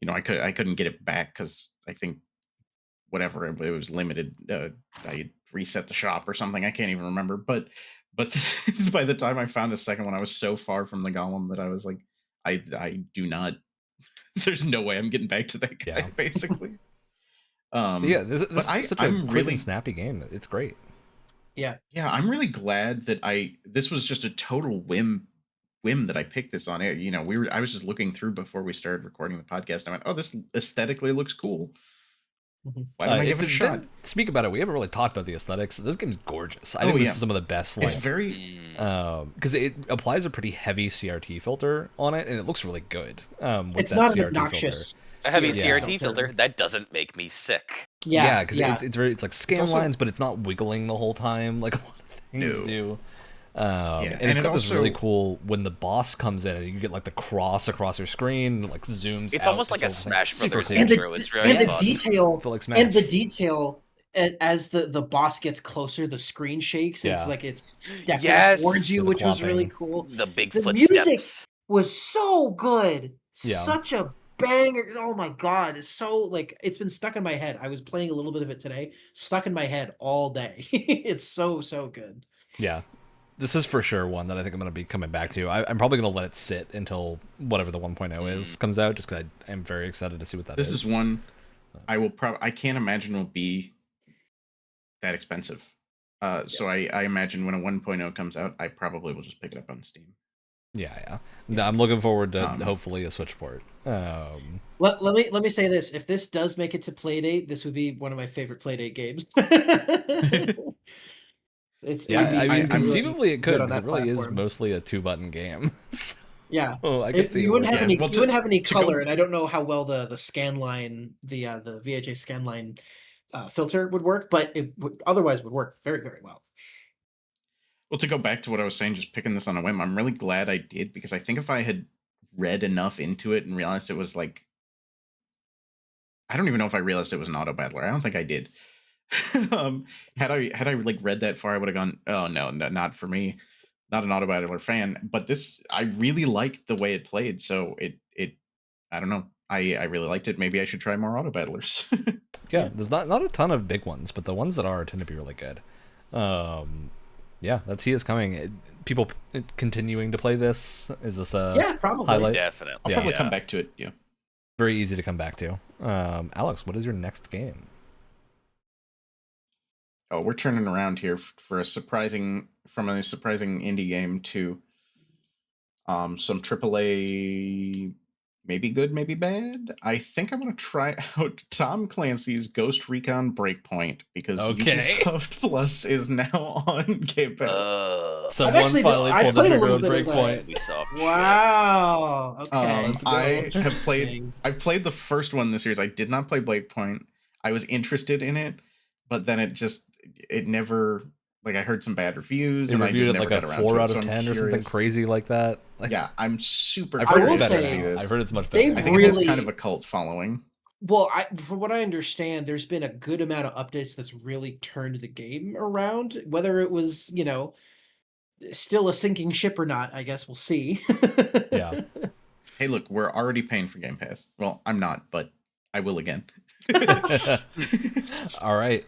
I couldn't get it back because I think whatever it was limited. I reset the shop or something. I can't even remember. But by the time I found a second one, I was so far from the golem that I was like, I do not. There's no way I'm getting back to that guy. Basically. This is such a quick really and snappy game. It's great. Yeah, I'm really glad that this was just a total whim that I picked this on. I was just looking through before we started recording the podcast. I went, oh, this aesthetically looks cool. Why don't I give it a shot? Speak about it. We haven't really talked about the aesthetics. This game's gorgeous. I think this is some of the best. It's very because it applies a pretty heavy CRT filter on it, and it looks really good. It's not an obnoxious. A heavy CRT filter that doesn't make me sick. Yeah, because it's like scan lines, but it's not wiggling the whole time like a lot of things do. And it's got this really cool when the boss comes in and you get like the cross across your screen, like zooms. It's almost like a Smash Brothers intro. It's really and the detail as the boss gets closer, the screen shakes. It's like it's stepping towards you, which was really cool. The big the footsteps. Music was so good. Yeah. Such a banger. Oh my god, it's so it's been stuck in my head. I was playing a little bit of it today, stuck in my head all day. It's so good. Yeah. This is for sure one that I think I'm going to be coming back to. I'm probably going to let it sit until whatever the 1.0 is comes out, just because I'm very excited to see what that is. This is one I can't imagine will be that expensive. So I imagine when a 1.0 comes out, I probably will just pick it up on Steam. Yeah. I'm looking forward to hopefully a Switch port. Let me say this: if this does make it to Playdate, this would be one of my favorite Playdate games. Conceivably it could, because it really is mostly a 2-button game. Yeah, I could see you wouldn't have any. You wouldn't have any color, and I don't know how well the scanline, the VHA scanline filter would work, but it otherwise would work very, very well. Well, to go back to what I was saying, just picking this on a whim, I'm really glad I did, because I think if I had read enough into it and realized it was like I don't even know if I realized it was an auto battler. I don't think I did. Had I like read that far, I would have gone, oh no, not for me. Not an auto battler fan. But this, I really liked the way it played. So it I don't know. I really liked it. Maybe I should try more auto battlers. Yeah, there's not a ton of big ones, but the ones that are tend to be really good. Yeah, that's He Is Coming. People continuing to play this, is this a probably highlight? Definitely. I'll probably come back to it. Yeah. Very easy to come back to. Alex, what is your next game? Oh, we're turning around here from a surprising indie game to some AAA, maybe good, maybe bad. I think I'm going to try out Tom Clancy's Ghost Recon Breakpoint because Ubisoft Plus is now on Game Pass. Someone finally pulled the trigger on Breakpoint. Wow. Okay. I've played the first one in the series. I did not play Breakpoint. I was interested in it, but then it never, like, I heard some bad reviews, and I just never got around to it. 4 out of 10 or something crazy like that. Like, yeah, I'm super. I've heard it's better. I've heard it's much better. I think it has kind of a cult following. Well, from what I understand, there's been a good amount of updates that's really turned the game around. Whether it was, still a sinking ship or not, I guess we'll see. Yeah. Hey, look, we're already paying for Game Pass. Well, I'm not, but I will again. All right.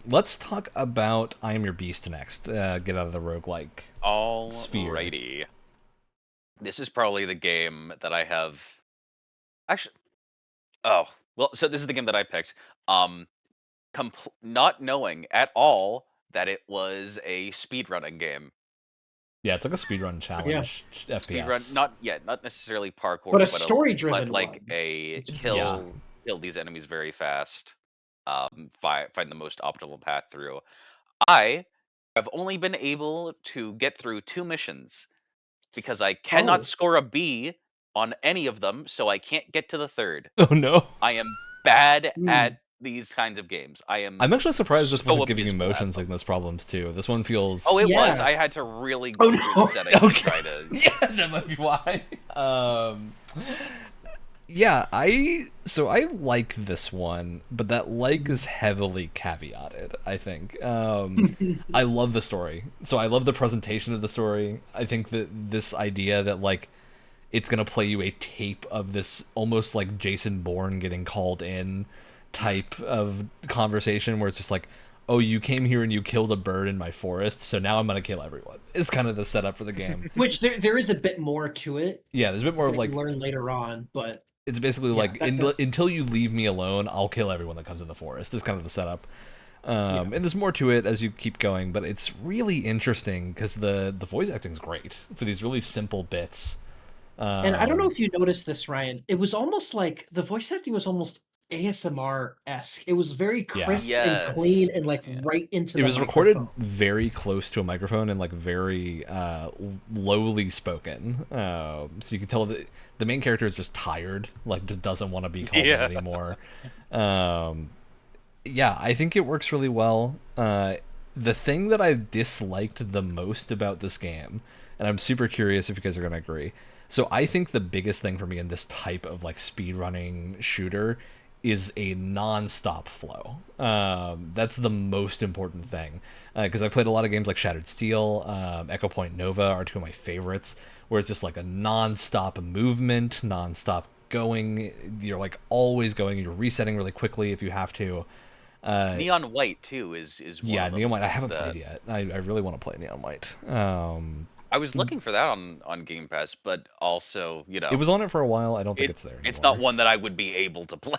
Let's talk about I Am Your Beast next. Get out of the roguelike sphere. Alrighty. This is probably the game that I have... Actually... Oh, well, so this is the game that I picked. Not knowing at all that it was a speedrunning game. Yeah, it's like a speedrun challenge. Yeah. FPS. Speedrun, not necessarily parkour, but a story-driven like one. A kill these enemies very fast. Find the most optimal path through. I have only been able to get through 2 missions because I cannot score a B on any of them, so I can't get to the 3rd. Oh no! I am bad at these kinds of games. I'm actually surprised this wasn't giving you motion sickness problems too. This one feels... Oh, it was. I had to really go through the settings to try to... Yeah, that might be why. Yeah, I like this one, but that like is heavily caveated, I think. I love the story. So I love the presentation of the story. I think that this idea that, like, it's going to play you a tape of this almost like Jason Bourne getting called in type of conversation where it's just like, oh, you came here and you killed a bird in my forest, so now I'm going to kill everyone. It's kind of the setup for the game. Which there is a bit more to it. Yeah, there's a bit more of, like... You learn later on, but... It's basically like, until you leave me alone, I'll kill everyone that comes in the forest. Is kind of the setup. And there's more to it as you keep going, but it's really interesting because the voice acting is great for these really simple bits. And I don't know if you noticed this, Ryan. It was almost like the voice acting was almost ASMR-esque. It was very crisp and clean and right into the microphone. It was recorded very close to a microphone and like very lowly spoken. So you can tell that the main character is just tired, like just doesn't want to be called in anymore. Yeah, I think it works really well. The thing that I disliked the most about this game, and I'm super curious if you guys are going to agree. So I think the biggest thing for me in this type of like speedrunning shooter is a non-stop flow. That's the most important thing. Because I played a lot of games like Shattered Steel, Echo Point Nova are 2 of my favorites, where it's just like a non-stop movement, non-stop going. You're like always going, you're resetting really quickly if you have to. Neon White too is one of them Neon White I haven't played yet. I really want to play Neon White. I was looking for that on Game Pass, but also, it was on it for a while. I don't think it's there anymore. It's not one that I would be able to play.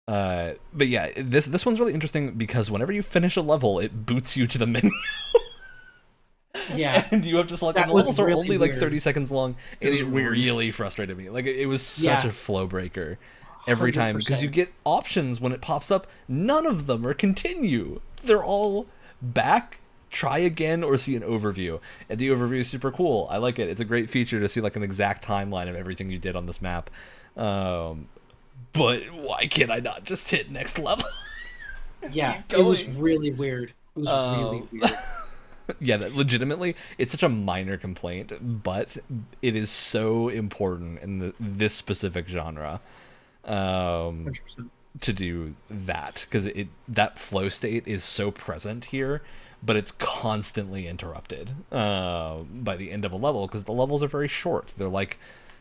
But yeah, this one's really interesting because whenever you finish a level, it boots you to the menu. Yeah, and you have to select them. The levels are only like 30 seconds long. It really frustrated me. Like it was such a flow breaker every time because you get options when it pops up. None of them are continue. They're all back, try again, or see an overview. And the overview is super cool. I like it. It's a great feature to see like an exact timeline of everything you did on this map. But why can't I not just hit next level? Yeah, it was really weird. It was really weird. Yeah, that legitimately, it's such a minor complaint, but it is so important in this specific genre. 100%. to do that, because that flow state is so present here, but it's constantly interrupted by the end of a level, because the levels are very short. They're like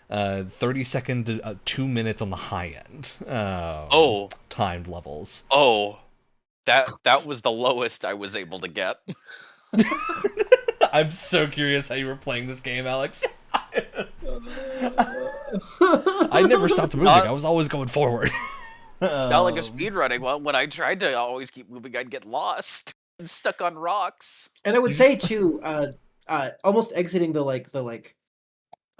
30-second to 2 minutes on the high end. Timed levels. That was the lowest I was able to get. I'm so curious how you were playing this game, Alex. I never stopped moving. I was always going forward. Not like a speedrunning one. When I tried to always keep moving, I'd get lost and stuck on rocks. And I would say too, almost exiting the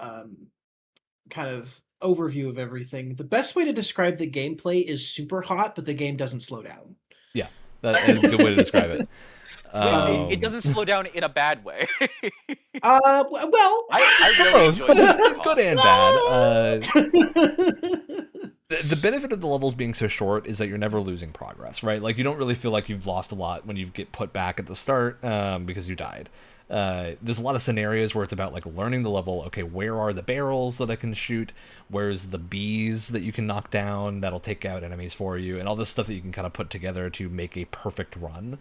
kind of overview of everything. The best way to describe the gameplay is super hot, but the game doesn't slow down. Yeah, that's a good way to describe it. It doesn't slow down in a bad way. Well, I really enjoyed it. Good and bad. The benefit of the levels being so short is that you're never losing progress, right? Like, you don't really feel like you've lost a lot when you get put back at the start because you died. There's a lot of scenarios where it's about like learning the level. Okay, where are the barrels that I can shoot? Where's the bees that you can knock down that'll take out enemies for you? And all this stuff that you can kind of put together to make a perfect run,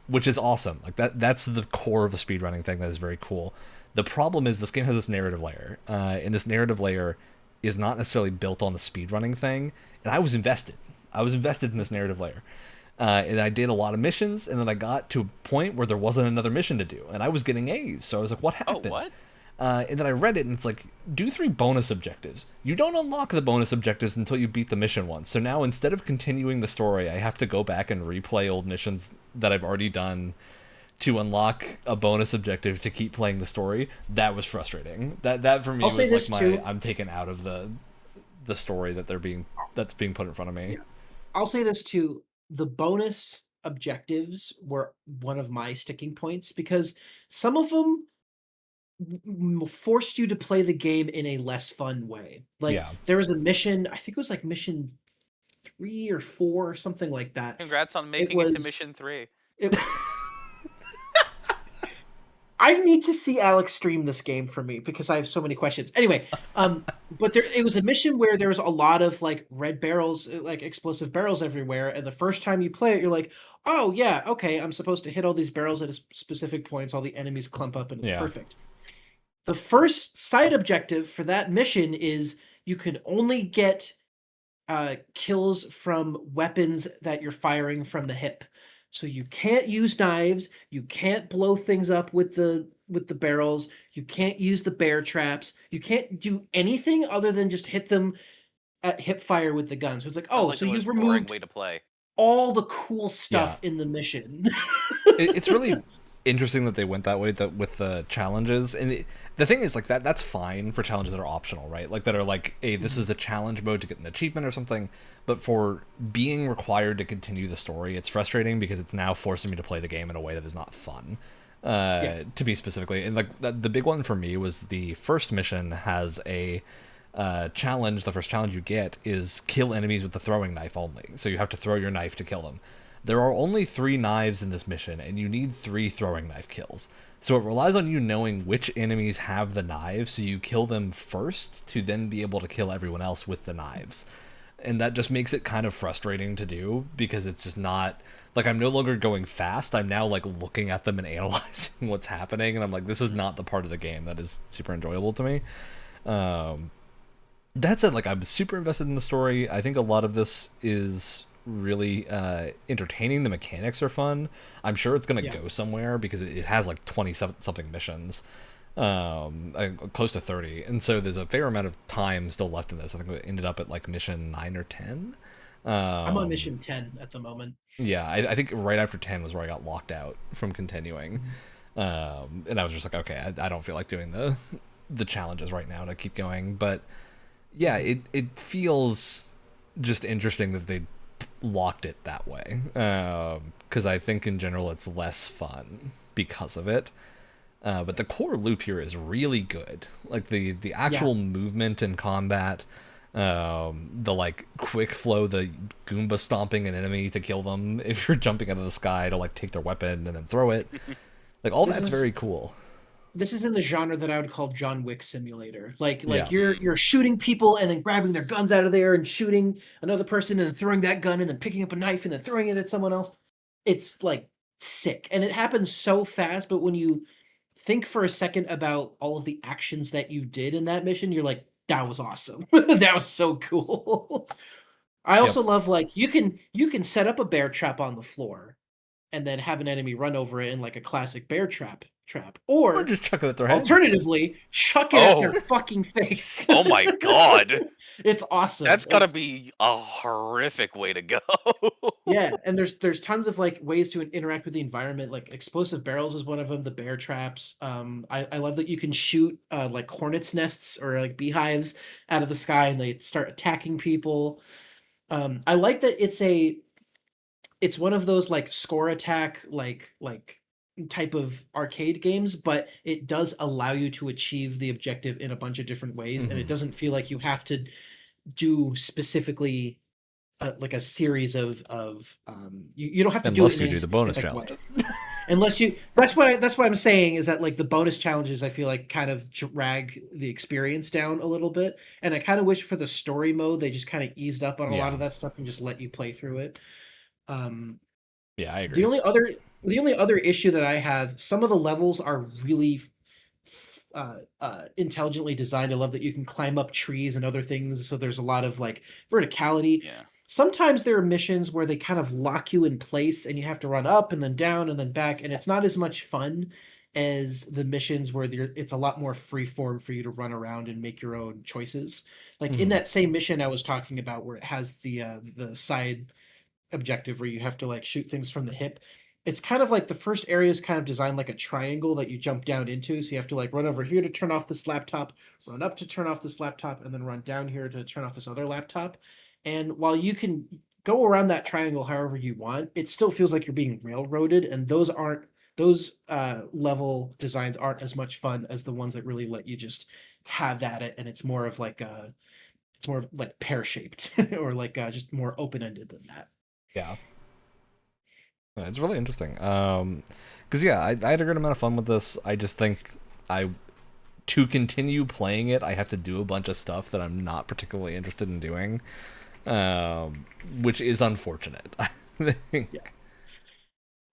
which is awesome. Like that's the core of a speedrunning thing that is very cool. The problem is this game has this narrative layer, and this narrative layer is not necessarily built on the speedrunning thing. And I was invested. In this narrative layer. And I did a lot of missions, and then I got to a point where there wasn't another mission to do, and I was getting A's, so I was like, what happened? Oh, what? And then I read it, and it's like, do 3 bonus objectives. You don't unlock the bonus objectives until you beat the mission once. So now, instead of continuing the story, I have to go back and replay old missions that I've already done to unlock a bonus objective to keep playing the story. That was frustrating. That for me was like I'm taken out of the story that's being put in front of me. Yeah. I'll say this too. The bonus objectives were one of my sticking points, because some of them forced you to play the game in a less fun way. Like, there was a mission, I think it was like mission 3 or 4 or something like that. Congrats on making it to mission 3. I need to see Alex stream this game for me, because I have so many questions. Anyway, but it was a mission where there was a lot of like red barrels, like explosive barrels everywhere. And the first time you play it, you're like, oh yeah, okay, I'm supposed to hit all these barrels at specific points. All the enemies clump up and it's perfect. The first side objective for that mission is you can only get kills from weapons that you're firing from the hip. So you can't use knives, you can't blow things up with the barrels, you can't use the bear traps, you can't do anything other than just hit them at hip fire with the gun. So it's like, so you've removed way to play. all the cool stuff in the mission. It's really interesting that they went that way with the challenges. And the thing is, like, that's fine for challenges that are optional, right? Like, that are like, hey, this is a challenge mode to get an achievement or something. But for being required to continue the story, it's frustrating, because it's now forcing me to play the game in a way that is not fun, to be specifically. And like the big one for me was the first mission has a challenge. The first challenge you get is kill enemies with the throwing knife only. So you have to throw your knife to kill them. There are only 3 knives in this mission, and you need 3 throwing knife kills. So it relies on you knowing which enemies have the knives, so you kill them first to then be able to kill everyone else with the knives. And that just makes it kind of frustrating to do, because it's just not like, I'm no longer going fast. I'm now like looking at them and analyzing what's happening, and I'm like, this is not the part of the game that is super enjoyable to me. That said, like, I'm super invested in the story. I think a lot of this is really entertaining. The mechanics are fun. I'm sure it's gonna go somewhere, because it has like 20 something missions, close to 30, and so there's a fair amount of time still left in this. I think we ended up at like mission 9 or 10. I'm on mission 10 at the moment. Yeah, I think right after 10 was where I got locked out from continuing. And I was just like, okay, I don't feel like doing the challenges right now to keep going. But yeah, it feels just interesting that they locked it that way, because I think in general it's less fun because of it. But the core loop here is really good. Like the actual movement and combat, the like quick flow, the Goomba stomping an enemy to kill them if you're jumping out of the sky to like take their weapon and then throw it. Like, all that's very cool. this is in the genre that I would call John Wick Simulator. Like Yeah. you're shooting people and then grabbing their guns out of there and shooting another person and then throwing that gun and then picking up a knife and then throwing it at someone else. It's like sick. And it happens so fast, but when you think for a second about all of the actions that you did in that mission, you're like, that was awesome. That was so cool. I also love like you can set up a bear trap on the floor and then have an enemy run over it in like a classic bear trap, Or or just chuck it at their head. alternatively chuck it at their fucking face. Oh my god. It's awesome. That's gotta be a horrific way to go. Yeah, and there's tons of like ways to interact with the environment. Like explosive barrels is one of them. The bear traps. I love that you can shoot like hornets nests or like beehives out of the sky and they start attacking people. I like that it's one of those like score attack like type of arcade games, but it does allow you to achieve the objective in a bunch of different ways, and it doesn't feel like you have to do specifically like a series of you don't have to unless do it you do the bonus challenges. Unless you that's what I'm saying is that like the bonus challenges I feel like kind of drag the experience down a little bit, and I kind of wish for the story mode they just kind of eased up on a lot of that stuff and just let you play through it. Yeah, I agree. The only other issue that I have, some of the levels are really intelligently designed. I love that you can climb up trees and other things, so there's a lot of like verticality. Yeah. Sometimes there are missions where they kind of lock you in place and you have to run up and then down and then back, and it's not as much fun as the missions where it's a lot more free form for you to run around and make your own choices. Like in that same mission I was talking about where it has the side objective where you have to like shoot things from the hip. It's kind of like the first area is kind of designed like a triangle that you jump down into. So you have to like run over here to turn off this laptop, run up to turn off this laptop, and then run down here to turn off this other laptop. And while you can go around that triangle however you want, it still feels like you're being railroaded. And those level designs aren't as much fun as the ones that really let you just have at it. And it's more of like pear shaped or like just more open ended than that. Yeah. It's really interesting. Because yeah, I had a great amount of fun with this. I just think to continue playing it, I have to do a bunch of stuff that I'm not particularly interested in doing, which is unfortunate. I think. Yeah.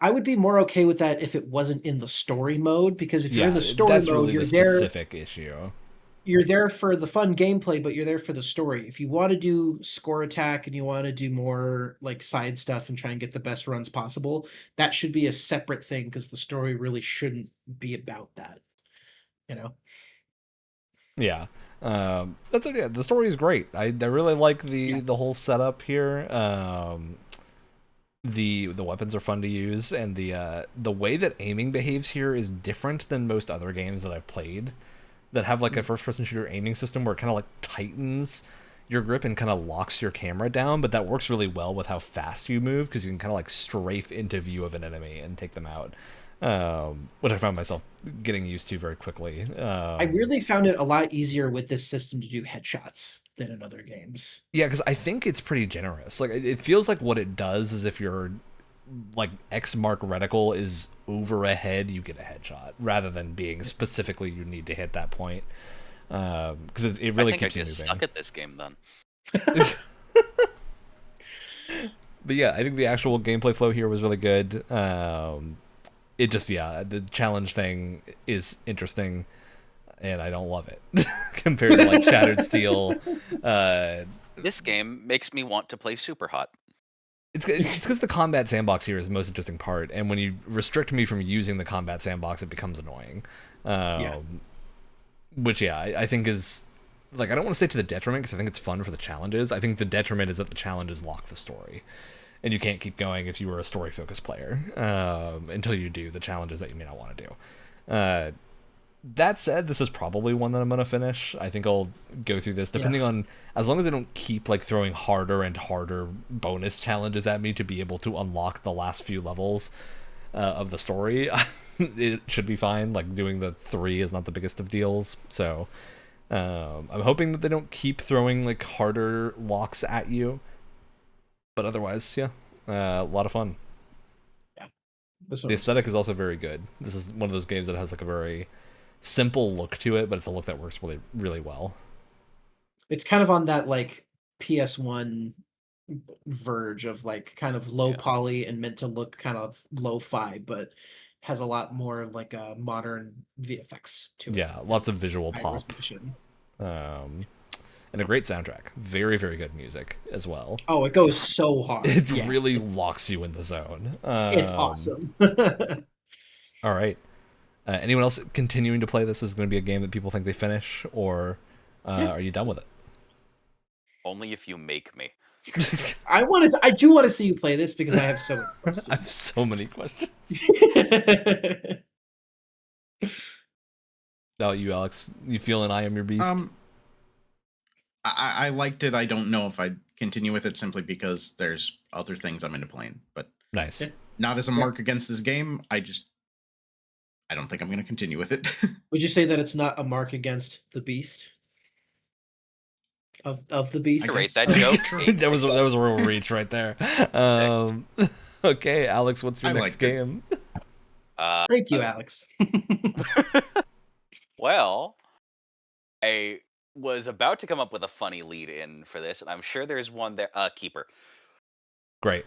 I would be more okay with that if it wasn't in the story mode, because if you're in the story mode, really you're the there. Specific issue. You're there for the fun gameplay, but you're there for the story. If you want to do score attack and you want to do more like side stuff and try and get the best runs possible, that should be a separate thing because the story really shouldn't be about that. You know? Yeah. That's it. Yeah, the story is great. I really like the whole setup here. The weapons are fun to use, and the way that aiming behaves here is different than most other games that I've played that have like a first-person shooter aiming system where it kind of like tightens your grip and kind of locks your camera down, but that works really well with how fast you move because you can kind of like strafe into view of an enemy and take them out, which I found myself getting used to very quickly. I weirdly found it a lot easier with this system to do headshots than in other games. Yeah, because I think it's pretty generous. Like it feels like what it does is if you're like X mark reticle is over a head, you get a headshot rather than being specifically you need to hit that point. Because it really keeps you moving. I just suck at this game then. But yeah, I think the actual gameplay flow here was really good. It just the challenge thing is interesting, and I don't love it compared to like Shattered Steel. This game makes me want to play Super Hot. It's because the combat sandbox here is the most interesting part, and when you restrict me from using the combat sandbox, it becomes annoying. Which, I think is, like, I don't want to say to the detriment, because I think it's fun for the challenges. I think the detriment is that the challenges lock the story, and you can't keep going if you were a story-focused player until you do the challenges that you may not want to do. That said, this is probably one that I'm going to finish. I think I'll go through this, depending on, as long as I don't keep like throwing harder and harder bonus challenges at me to be able to unlock the last few levels of the story, it should be fine. Like doing the 3 is not the biggest of deals. So I'm hoping that they don't keep throwing like harder locks at you. But otherwise, a lot of fun. Yeah. The aesthetic is also very good. This is one of those games that has like a very simple look to it, but it's a look that works really, really well. It's kind of on that like PS1 verge of like kind of low poly and meant to look kind of lo-fi, but has a lot more of like a modern VFX to it. Yeah, lots of visual pop. And a great soundtrack. Very, very good music as well. Oh, it goes so hard. It really locks you in the zone. It's awesome. All right. Anyone else continuing to play this? Is going to be a game that people think they finish, or are you done with it? Only if you make me. I do want to see you play this because I have so many questions. I have so many questions. About you, Alex? You feeling I Am Your Beast? I liked it. I don't know if I'd continue with it simply because there's other things I'm into playing. But nice. Not as a mark against this game. I don't think I'm going to continue with it. Would you say that it's not a mark against the beast? Of the beast? I rate that joke. that was a real reach right there. Okay, Alex, what's your next game? Thank you, Alex. Well, I was about to come up with a funny lead in for this, and I'm sure there's one there. Keeper. Great.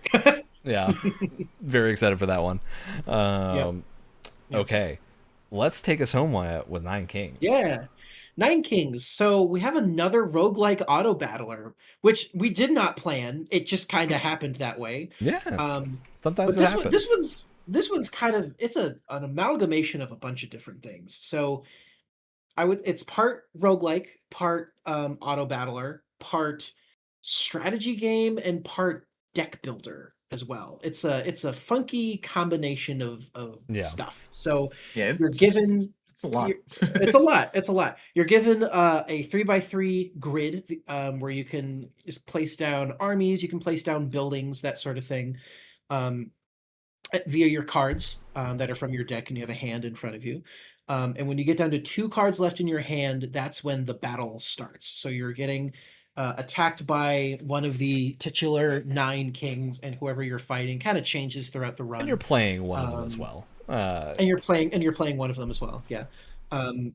Yeah. Very excited for that one. Yep. Okay. Let's take us home with Nine Kings. Yeah. Nine Kings. So we have another roguelike auto battler, which we did not plan. It just kind of happened that way. Yeah. Sometimes but this one's kind of, it's an amalgamation of a bunch of different things. So it's part roguelike, part auto battler, part strategy game, and part deck builder as well. It's a funky combination of stuff. So you're given it's a lot. It's a lot. You're given a 3x3 grid where you can just place down armies, you can place down buildings, that sort of thing, via your cards that are from your deck, and you have a hand in front of you. And when you get down to 2 cards left in your hand, that's when the battle starts. So you're getting attacked by one of the titular 9 kings, and whoever you're fighting kind of changes throughout the run. And you're playing one of them as well. And you're playing one of them as well. Yeah. And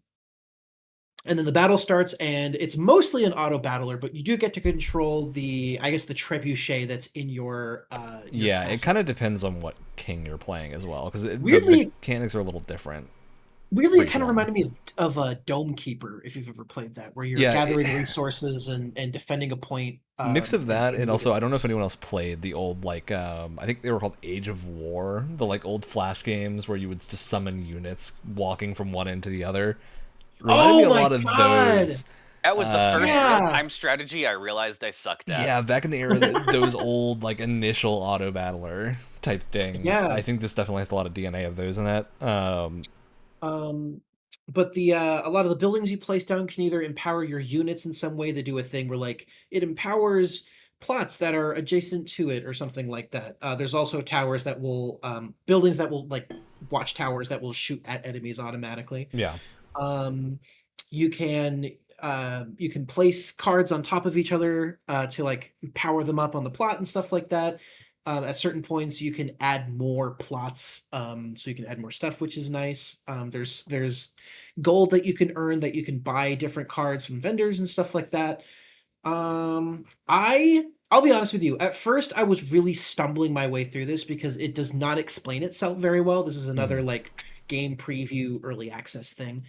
then the battle starts, and it's mostly an auto battler, but you do get to control the trebuchet that's in your yeah, castle. It kind of depends on what king you're playing as well, because the mechanics are a little different. Weirdly, it kind of reminded me of a Dome Keeper, if you've ever played that, where you're gathering resources and defending a point. Mix of that, and also, I don't know if anyone else played the old, I think they were called Age of War, the old Flash games where you would just summon units walking from one end to the other. Reminded me a lot of those. That was the first real-time strategy I realized I sucked at. Yeah, back in the era, those old, initial auto battler type things. Yeah. I think this definitely has a lot of DNA of those in that. But a lot of the buildings you place down can either empower your units in some way. They do a thing where it empowers plots that are adjacent to it or something like that. There's also towers that will buildings that will watch towers that will shoot at enemies automatically. Yeah. You can place cards on top of each other to power them up on the plot and stuff like that. At certain points, you can add more plots, so you can add more stuff, which is nice. There's gold that you can earn, that you can buy different cards from vendors and stuff like that. I'll be honest with you. At first, I was really stumbling my way through this because it does not explain itself very well. This is another game preview early access thing,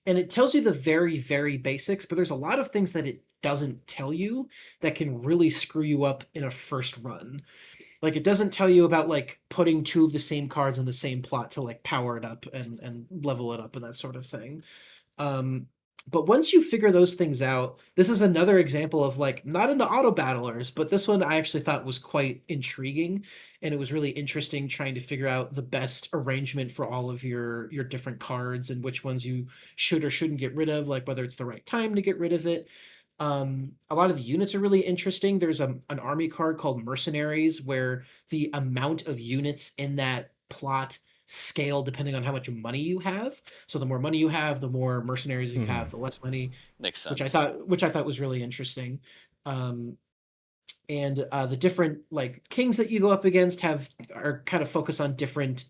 and it tells you the very, very basics, but there's a lot of things that it doesn't tell you that can really screw you up in a first run. It doesn't tell you about putting 2 of the same cards in the same plot to power it up and level it up and that sort of thing. But once you figure those things out, this is another example of not into auto battlers, but this one I actually thought was quite intriguing, and it was really interesting trying to figure out the best arrangement for all of your different cards and which ones you should or shouldn't get rid of, whether it's the right time to get rid of it. A lot of the units are really interesting. There's an army card called Mercenaries, where the amount of units in that plot scale depending on how much money you have. So the more money you have, the more mercenaries you have, the less money. Makes sense. Which I thought was really interesting. the different like kings that you go up against are kind of focused on different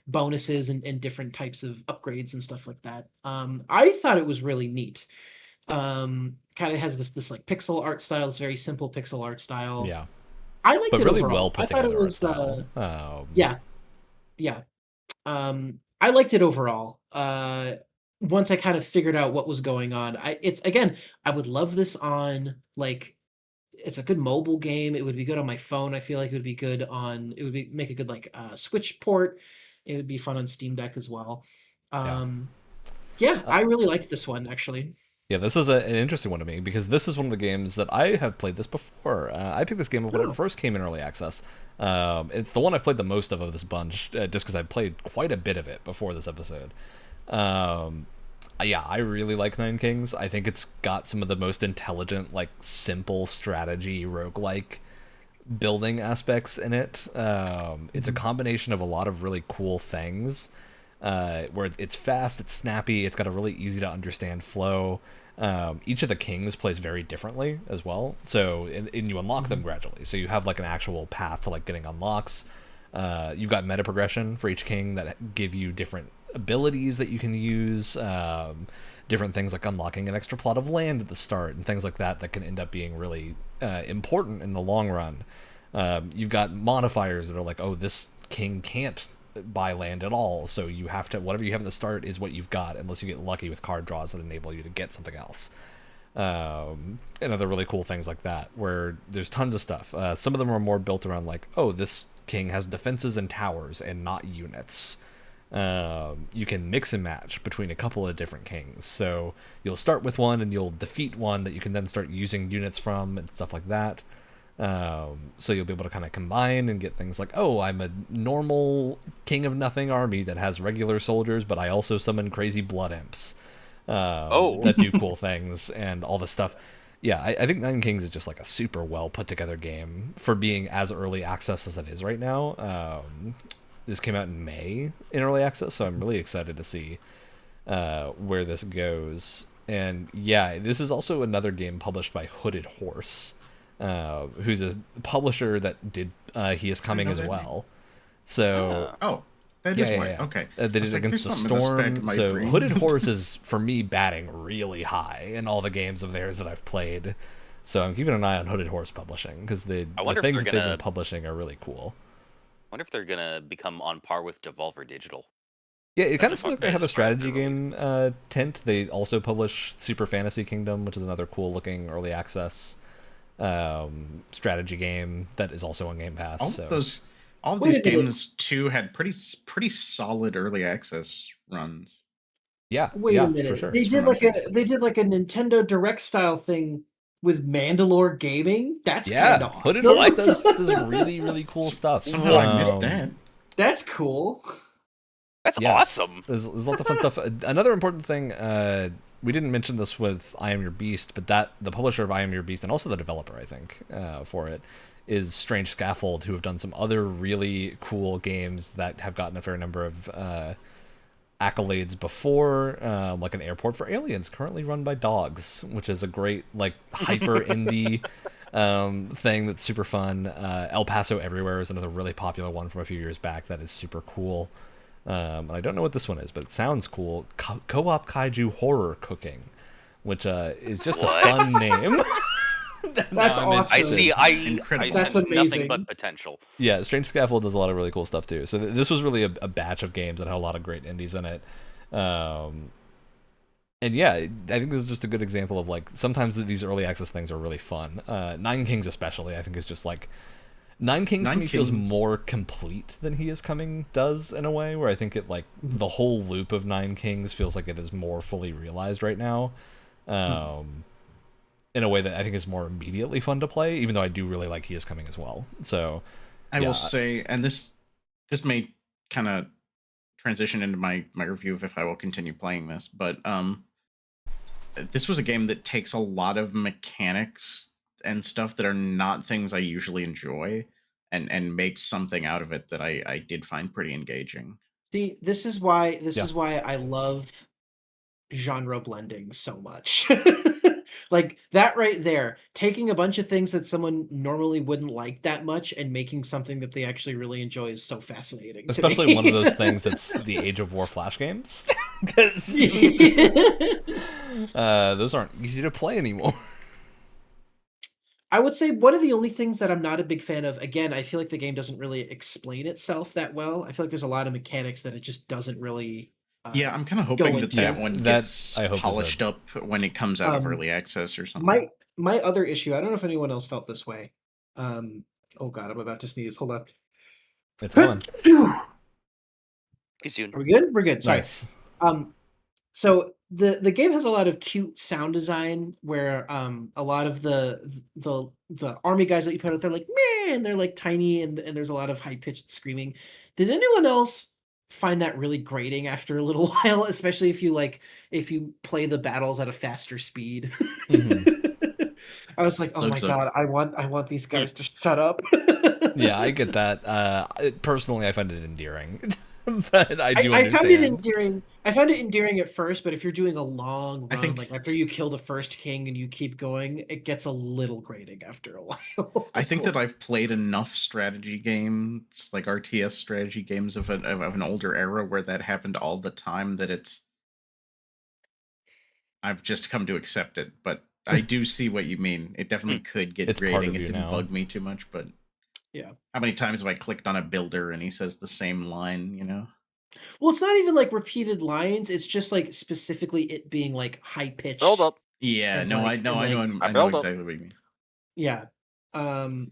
bonuses and different types of upgrades and stuff like that. I thought it was really neat. Kind of has this like pixel art style. It's very simple pixel art style. Yeah, I liked but it really overall. well put I thought together it was art style. yeah. I liked it overall. Once I kind of figured out what was going on, I would love this on like it's a good mobile game. It would be good on my phone. I feel like it would be good on make a good like Switch port. It would be fun on Steam Deck as well. I really liked this one actually. Yeah, this is an interesting one to me because this is one of the games that I have played this before. I picked this game up when it first came in early access. It's the one I've played the most of this bunch, just because I played quite a bit of it before this episode. I really like Nine Kings. I think it's got some of the most intelligent, like simple strategy roguelike building aspects in it. It's a combination of a lot of really cool things. Where it's fast, it's snappy, it's got a really easy to understand flow. Each of the kings plays very differently as well, so and you unlock them gradually. So you have like an actual path to like getting unlocks. You've got meta progression for each king that give you different abilities that you can use. Different things like unlocking an extra plot of land at the start and things like that can end up being really important in the long run. You've got modifiers that are like, oh, this king can't buy land at all, so you have to, whatever you have at the start is what you've got, unless you get lucky with card draws that enable you to get something else. And other really cool things like that, where there's tons of stuff. Some of them are more built around like, oh, this king has defenses and towers and not units. You can mix and match between a couple of different kings, so you'll start with one and you'll defeat one that you can then start using units from and stuff like that. So you'll be able to kind of combine and get things like, oh, I'm a normal king of nothing army that has regular soldiers, but I also summon crazy blood imps that do cool things and all this stuff. Yeah, I think Nine Kings is just like a super well put together game for being as early access as it is right now. This came out in May in early access, so I'm really excited to see where this goes. And yeah, this is also another game published by Hooded Horse, who's a publisher that did He Is Coming as well. So that is why. Okay, they did Against the Storm. So Hooded Horse is for me batting really high in all the games of theirs that I've played. So I'm keeping an eye on Hooded Horse Publishing because the things that they've been publishing are really cool. I wonder if they're gonna become on par with Devolver Digital. Yeah, it kind of seems like they have a strategy game tint. They also publish Super Fantasy Kingdom, which is another cool looking early access strategy game that is also on Game Pass. All of these games too had pretty solid early access runs. Yeah. Wait a minute. For sure. They did like a Nintendo Direct style thing with Mandalore Gaming. That's kind of awesome. Hooded Horse does really, really cool stuff. Somehow I missed that. That's cool. That's awesome. There's lots of fun stuff. Another important thing, we didn't mention this with I Am Your Beast, but the publisher of I Am Your Beast and also the developer, I think, for it, is Strange Scaffold, who have done some other really cool games that have gotten a fair number of accolades before, like an Airport for Aliens, currently run by dogs, which is a great like hyper indie thing that's super fun. El Paso Everywhere is another really popular one from a few years back that is super cool. And I don't know what this one is, but it sounds cool. Co-op Kaiju Horror Cooking, which is just a fun name. That's awesome. I see. I That's sense amazing. nothing but potential. Yeah, Strange Scaffold does a lot of really cool stuff too. So this was really a batch of games that had a lot of great indies in it. And yeah, I think this is just a good example of like sometimes these early access things are really fun. Nine Kings especially, I think, is just like Nine Kings to me feels more complete than He Is Coming does in a way, where I think it like the whole loop of Nine Kings feels like it is more fully realized right now. In a way that I think is more immediately fun to play, even though I do really like He Is Coming as well. So I will say, and this may kind of transition into my review of if I will continue playing this, but this was a game that takes a lot of mechanics and stuff that are not things I usually enjoy and makes something out of it that I did find pretty engaging. See, this is why I love genre blending so much. Like that right there, taking a bunch of things that someone normally wouldn't like that much and making something that they actually really enjoy is so fascinating. Especially one of those things that's the Age of War Flash games. Because those aren't easy to play anymore. I would say one of the only things that I'm not a big fan of, again, I feel like the game doesn't really explain itself that well. I feel like there's a lot of mechanics that it just doesn't really Yeah, I'm kind of hoping that one gets polished up when it comes out of early access or something. My other issue, I don't know if anyone else felt this way. Oh god, I'm about to sneeze. Hold on. It's going. Are we good? We're good. Sorry. Nice. So the game has a lot of cute sound design where a lot of the army guys that you put out there like meh, and they're like tiny and there's a lot of high pitched screaming. Did anyone else find that really grating after a little while, especially if you play the battles at a faster speed? Mm-hmm. I was like, oh my god, I want these guys to shut up. Yeah, I get that. Personally, I find it endearing. But I do understand. I found it endearing. I found it endearing at first, but if you're doing a long run, like after you kill the first king and you keep going, it gets a little grating after a while. I think that I've played enough strategy games, like RTS strategy games of an older era where that happened all the time that I've just come to accept it. But I do see what you mean. It definitely could get grating. It didn't bug me too much, but yeah. How many times have I clicked on a builder and he says the same line, you know? Well, it's not even like repeated lines. It's just like specifically it being like high pitched. Build up. Yeah, no, I know exactly what you mean. Yeah. No,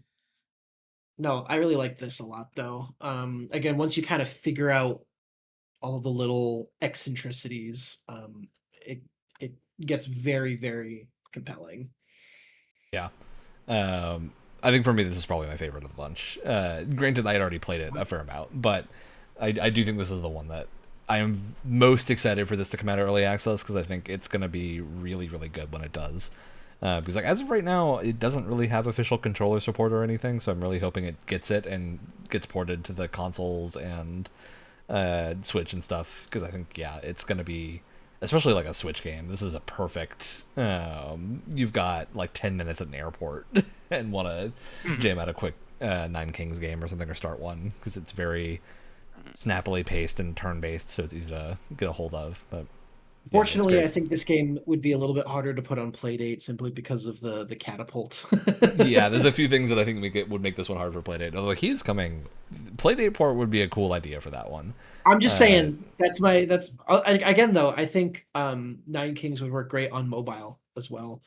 I really like this a lot though. Again, once you kind of figure out all the little eccentricities, it gets very, very compelling. Yeah. I think for me, this is probably my favorite of the bunch. Granted, I had already played it a fair amount, but I do think this is the one that I am most excited for this to come out early access because I think it's going to be really, really good when it does. Because like as of right now, it doesn't really have official controller support or anything, so I'm really hoping it gets it and gets ported to the consoles and Switch and stuff. Because I think it's going to be. Especially like a Switch game, this is a perfect. You've got like 10 minutes at an airport and want to jam out a quick Nine Kings game or something or start one because it's very snappily paced and turn-based, so it's easy to get a hold of. But fortunately, I think this game would be a little bit harder to put on Playdate simply because of the catapult. Yeah, there's a few things that I think would make this one hard for Playdate. Although he's coming, Playdate port would be a cool idea for that one. I'm just saying that's again though. I think Nine Kings would work great on mobile as well.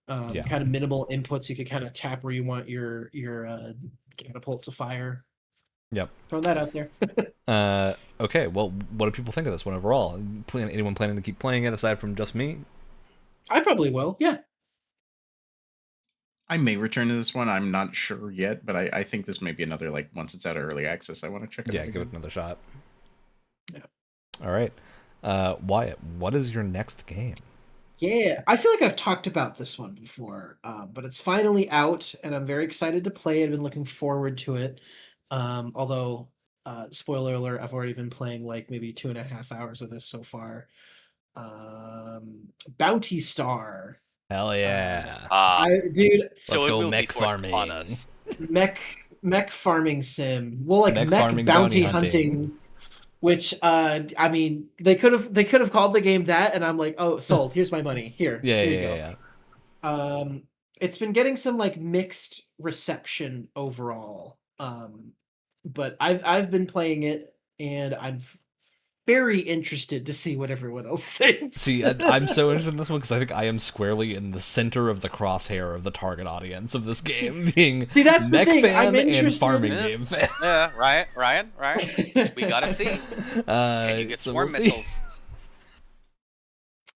Kind of minimal inputs. You could kind of tap where you want your catapult to fire. Yep. Throwing that out there. Okay. Well, what do people think of this one overall? Anyone planning to keep playing it aside from just me? I probably will. Yeah. I may return to this one. I'm not sure yet, but I think this may be another like once it's out of early access. I want to check it out. Yeah, give it another shot. Yeah. All right. Wyatt, what is your next game? Yeah, I feel like I've talked about this one before, but it's finally out, and I'm very excited to play it. I've been looking forward to it. Although, spoiler alert, I've already been playing like maybe 2.5 hours of this so far. Bounty Star. Hell yeah. Dude. Let's go mech farming. On us. Mech farming sim. Well, like mech bounty hunting. Which I mean, they could have called the game that, and I'm like, oh, sold. Here's my money. Here. Yeah, here you go. It's been getting some like mixed reception overall. But I've been playing it, and I'm very interested to see what everyone else thinks. See, I'm so interested in this one because I think I am squarely in the center of the crosshair of the target audience of this game, being that's mech the thing. fan and farming game fan. Yeah, Ryan, we gotta see. Can you get swarm missiles?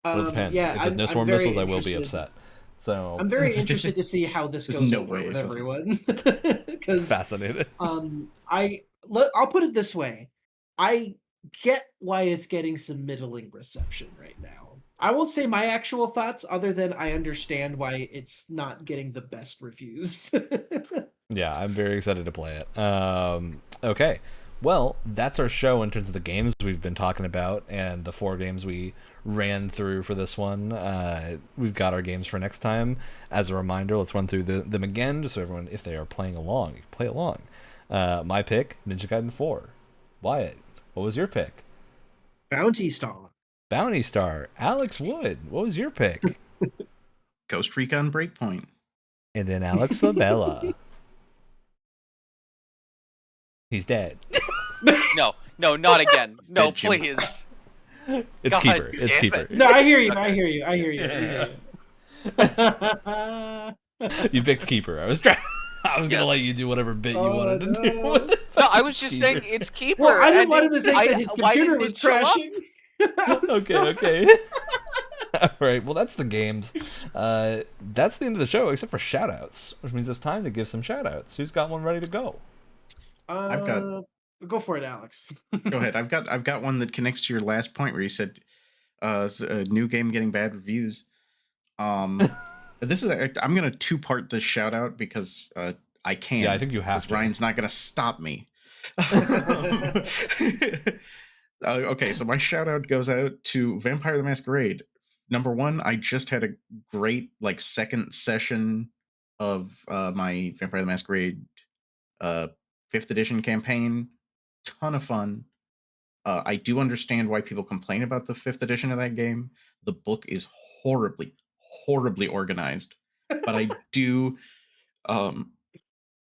It'll depend. Yeah, if there's no swarm missiles, I will be upset. So I'm very interested to see how this goes over with everyone. Fascinated. I'll put it this way. I get why it's getting some middling reception right now. I won't say my actual thoughts other than I understand why it's not getting the best reviews. Yeah, I'm very excited to play it. Okay. Well, that's our show in terms of the games we've been talking about and the 4 games we ran through for this one. We've got our games for next time. As a reminder, let's run through them again, just so everyone, if they are playing along, you can play along. My pick, Ninja Gaiden 4. Wyatt, what was your pick? Bounty Star. Bounty Star. Alex Wood, what was your pick? Ghost Recon Breakpoint. And then Alex Labella. He's dead. No, not again. He's No, dead, Jim. please. It's God Keeper. It's damn Keeper. it. No, I hear you. Okay. I hear you. I hear you. You picked Keeper. I was gonna Yes. let you do whatever bit you Oh, wanted to do. no. With it. No, I was just saying it's Keeper. Well, I didn't and want him to think I- that his why computer didn't was it show up? crashing. I was so- Okay. All right. Well, that's the games. That's the end of the show, except for shoutouts, which means it's time to give some shoutouts. Who's got one ready to go? I've got- Go for it, Alex. Go ahead. I've got one that connects to your last point where you said a new game getting bad reviews. This is I'm gonna two-part this shout out because I can. Yeah, I think you have to. Ryan's not gonna stop me. Okay, so my shout out goes out to Vampire the Masquerade. Number one, I just had a great second session of my Vampire the Masquerade 5th edition campaign. Ton of fun. I do understand why people complain about the 5th edition of that game. The book is horribly organized, but I do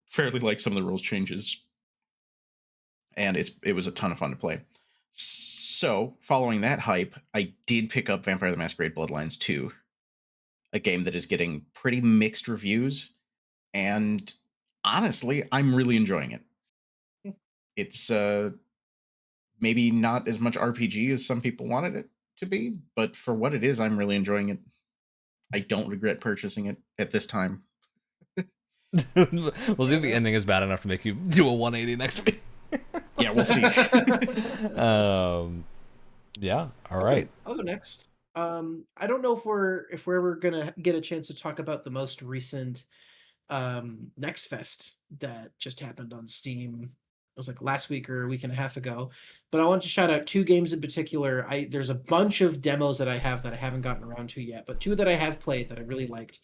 fairly like some of the rules changes, and it was a ton of fun to play. So, following that hype, I did pick up Vampire the Masquerade Bloodlines 2, a game that is getting pretty mixed reviews, and honestly, I'm really enjoying it. It's maybe not as much RPG as some people wanted it to be, but for what it is, I'm really enjoying it. I don't regret purchasing it at this time. We'll see if the ending is bad enough to make you do a 180 next week. Yeah, we'll see. Yeah. All right. I'll go next. I don't know if we're ever gonna get a chance to talk about the most recent Next Fest that just happened on Steam. It was last week or a week and a half ago. But I want to shout out 2 games in particular. There's a bunch of demos that I have that I haven't gotten around to yet, but 2 that I have played that I really liked.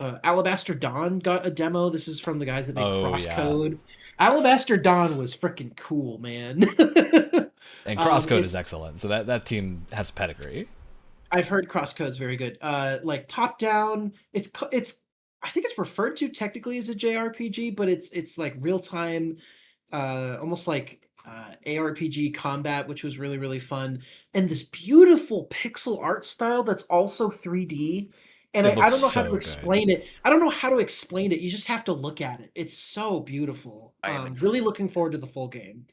Alabaster Dawn got a demo. This is from the guys that make Crosscode. Yeah. Alabaster Dawn was freaking cool, man. And Crosscode is excellent. So that team has pedigree. I've heard Crosscode's very good. Top down, it's I think it's referred to technically as a JRPG, but it's like real time, almost like ARPG combat, which was really, really fun. And this beautiful pixel art style that's also 3D. And I don't know how to explain it. I don't know how to explain it. You just have to look at it. It's so beautiful. Really looking forward to the full game.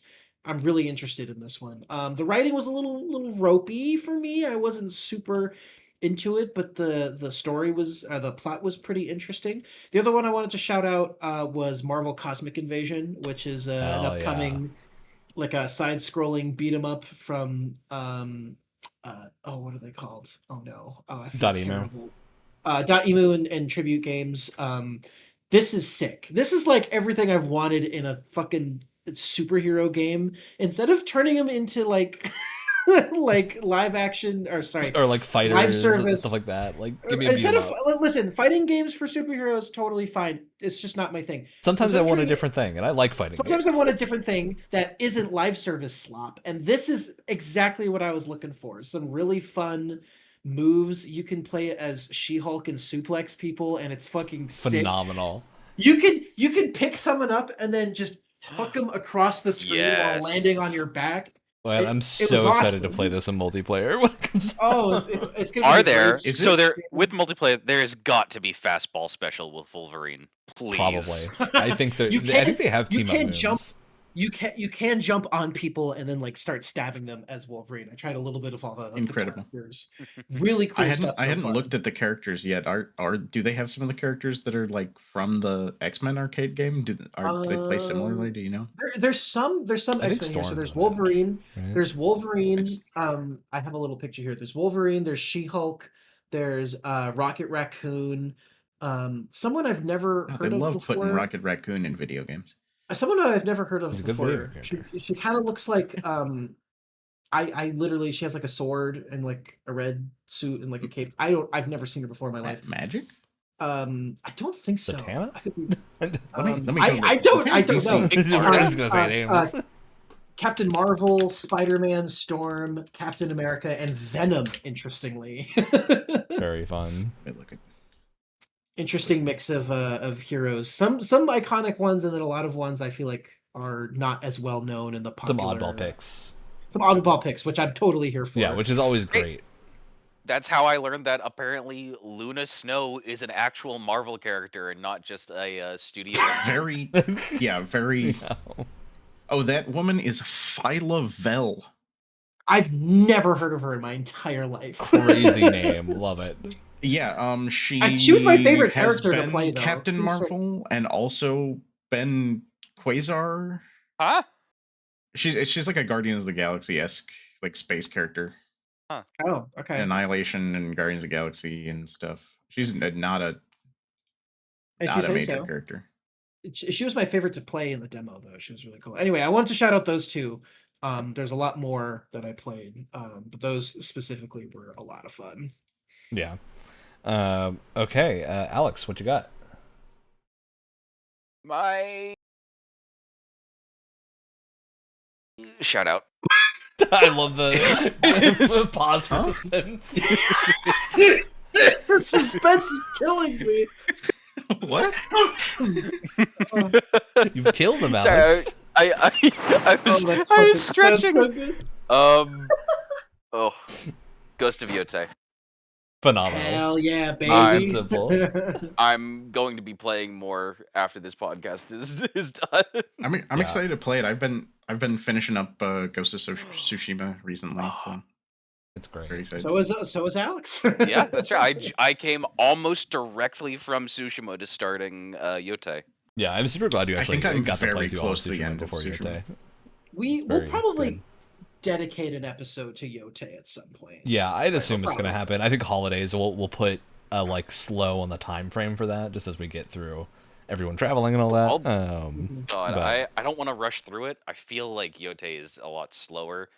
I'm really interested in this one. The writing was a little ropey for me. I wasn't super into it, but the story was the plot was pretty interesting. The other one I wanted to shout out was Marvel Cosmic Invasion, which is an upcoming a side-scrolling beat 'em up from what are they called? Oh no, I feel terrible. .emu and Tribute Games. This is sick. This is like everything I've wanted in a fucking superhero game. Instead of turning them into like live action or fighters, live service and stuff like that. Give me listen, fighting games for superheroes totally fine. It's just not my thing. Sometimes I want a different thing, and I like fighting. Sometimes I want a different thing that isn't live service slop, and this is exactly what I was looking for. Some really fun moves. You can play it as She-Hulk and suplex people, and it's fucking phenomenal. Sick. You can pick someone up and then just hook them across the screen while landing on your back. Well, I'm so excited to play this in multiplayer. It's gonna Are be there? So there with multiplayer, there's got to be fastball special with Wolverine. Please. Probably. I think they have team up moves. You can jump on people and then start stabbing them as Wolverine. I tried a little bit of all the incredible, really cool stuff. I hadn't looked at the characters yet. Do they have some of the characters that are from the X-Men arcade game? Do they play similarly? Do you know? There's some X-Men here. So there's Wolverine. Right? There's Wolverine. I have a little picture here. There's Wolverine. There's She-Hulk. There's Rocket Raccoon. Someone I've never heard of before. They love putting Rocket Raccoon in video games. Someone I've never heard of before. She kind of looks like I literally, she has like a sword and like a red suit and like a cape. I've never seen her before in my life. Magic? I don't think so. Zatanna? I could be. Let me I don't know. I was gonna say names. Captain Marvel, Spider-Man, Storm, Captain America, and Venom. Interestingly, Very fun. Look at. Interesting mix of heroes. Some iconic ones, and then a lot of ones I feel like are not as well known in the popular. Some oddball picks. Some oddball picks, which I'm totally here for. Yeah, which is always great. That's how I learned that apparently Luna Snow is an actual Marvel character and not just a studio. Very. No. Oh, that woman is Phyla Vel. I've never heard of her in my entire life. Crazy name, love it. Yeah, she was my favorite character to play, though. Captain Marvel and also been Quasar. Huh? She's like a Guardians of the Galaxy-esque like space character. Huh. Oh, okay. Annihilation and Guardians of the Galaxy and stuff. She's not a major character. She was my favorite to play in the demo, though. She was really cool. Anyway, I want to shout out those two. There's a lot more that I played, but those specifically were a lot of fun. Yeah. Okay, Alex, what you got? My shout out. I love the pause for suspense. The suspense is killing me. What? You've killed him, Alex. Sorry, I was stretching. So good. Ghost of Yotei. Phenomenal. Hell yeah, baby. Simple. I'm going to be playing more after this podcast is done. I'm excited to play it. I've been finishing up Ghost of Tsushima recently, so it's great. Very excited. So is Alex. Yeah, that's right. I came almost directly from Tsushima to starting Yotei. Yeah, I'm super glad you actually got to play through close all to the end before Yotei. We'll probably dedicate an episode to Yotei at some point. Yeah, I'd assume it's gonna happen. I think holidays we'll put like slow on the time frame for that, just as we get through everyone traveling and all that. I don't want to rush through it. I feel like Yotei is a lot slower.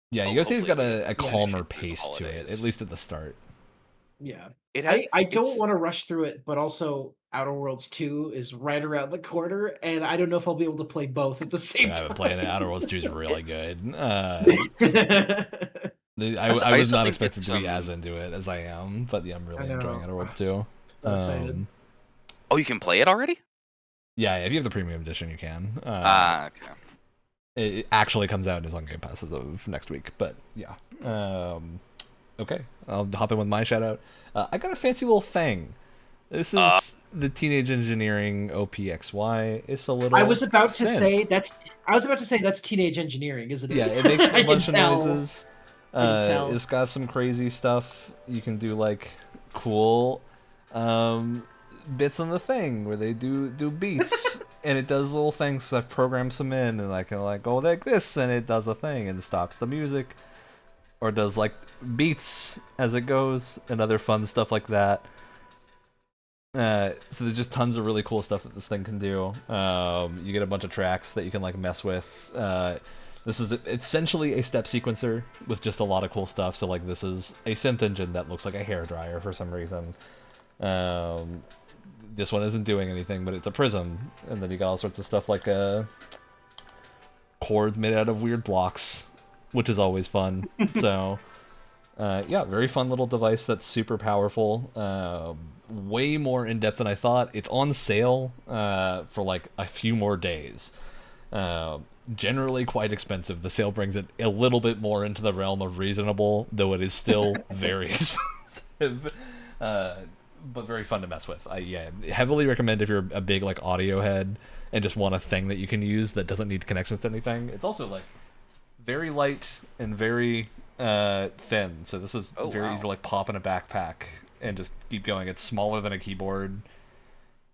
Yeah, Yotei's got a calmer pace to it, at least at the start. Yeah. I don't want to rush through it, but also Outer Worlds 2 is right around the corner, and I don't know if I'll be able to play both at the same time. Playing Outer Worlds 2 is really good. I was not expected to be as into it as I am, but yeah, I'm really enjoying Outer Worlds 2. So excited. Oh, you can play it already? Yeah, if you have the premium edition, you can. Okay. It actually comes out and is on Game Pass as of next week, but yeah. Okay, I'll hop in with my shout out. I got a fancy little thing. This is the Teenage Engineering OPXY. It's a little. I was about to say that's Teenage Engineering, isn't it? Yeah, it makes a bunch of noises. It's got some crazy stuff. You can do like cool bits on the thing where they do beats, and it does little things. So I've programmed some in, and I can like go like this, and it does a thing and stops the music, or does like beats as it goes, and other fun stuff like that. So there's just tons of really cool stuff that this thing can do. You get a bunch of tracks that you can like mess with. This is essentially a step sequencer with just a lot of cool stuff. So like this is a synth engine that looks like a hairdryer for some reason. This one isn't doing anything, but it's a prism, and then you got all sorts of stuff like chords made out of weird blocks, which is always fun. So yeah, very fun little device that's super powerful. Way more in depth than I thought. It's on sale for like a few more days. Generally quite expensive. The sale brings it a little bit more into the realm of reasonable, though it is still very expensive. But very fun to mess with. Heavily recommend if you're a big like audio head and just want a thing that you can use that doesn't need connections to anything. It's also like very light and very thin, so this is very easy to like pop in a backpack and just keep going. It's smaller than a keyboard.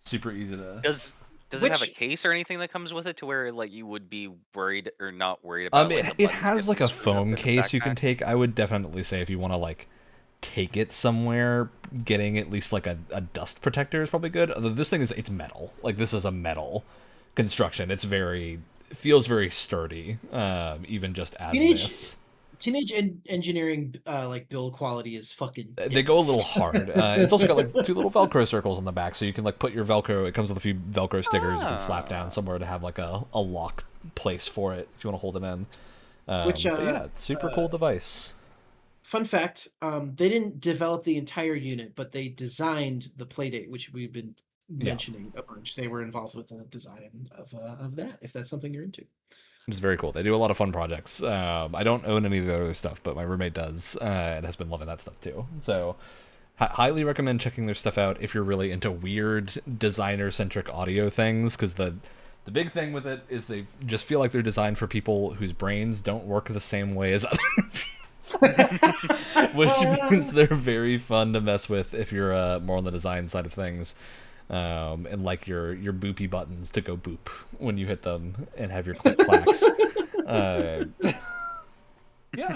Super easy to. Does it have a case or anything that comes with it to where like you would be worried or not worried about? It has like a foam case you can take. I would definitely say if you want to like take it somewhere, getting at least like a dust protector is probably good. Although this thing it's metal. Like this is a metal construction. It's very feels very sturdy, even just as this. Teenage Engineering like build quality is fucking dense. They go a little hard. It's also got like 2 little Velcro circles on the back, so you can like put your Velcro. It comes with a few Velcro stickers you can slap down somewhere to have like a lock place for it if you want to hold it in. Which yeah, it's super cool device. Fun fact: they didn't develop the entire unit, but they designed the Playdate, which we've been mentioning a bunch. They were involved with the design of that. If that's something you're into. It's very cool. They do a lot of fun projects. I don't own any of the other stuff, but my roommate does, and has been loving that stuff too. So, highly recommend checking their stuff out if you're really into weird designer-centric audio things, because the big thing with it is they just feel like they're designed for people whose brains don't work the same way as other people. Which means they're very fun to mess with if you're more on the design side of things. And like your boopy buttons to go boop when you hit them and have your click clacks. Yeah,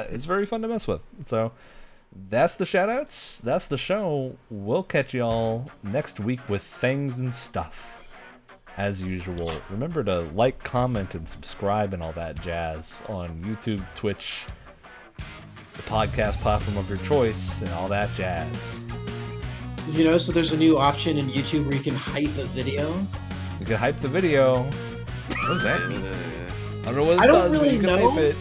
it's very fun to mess with. So that's the shoutouts. That's the show. We'll catch y'all next week with things and stuff. As usual, remember to like, comment, and subscribe and all that jazz on YouTube, Twitch, the podcast platform of your choice, and all that jazz. You know, so there's a new option in YouTube where you can hype a video. You can hype the video. What does that mean? I don't know what it does, but you can hype it.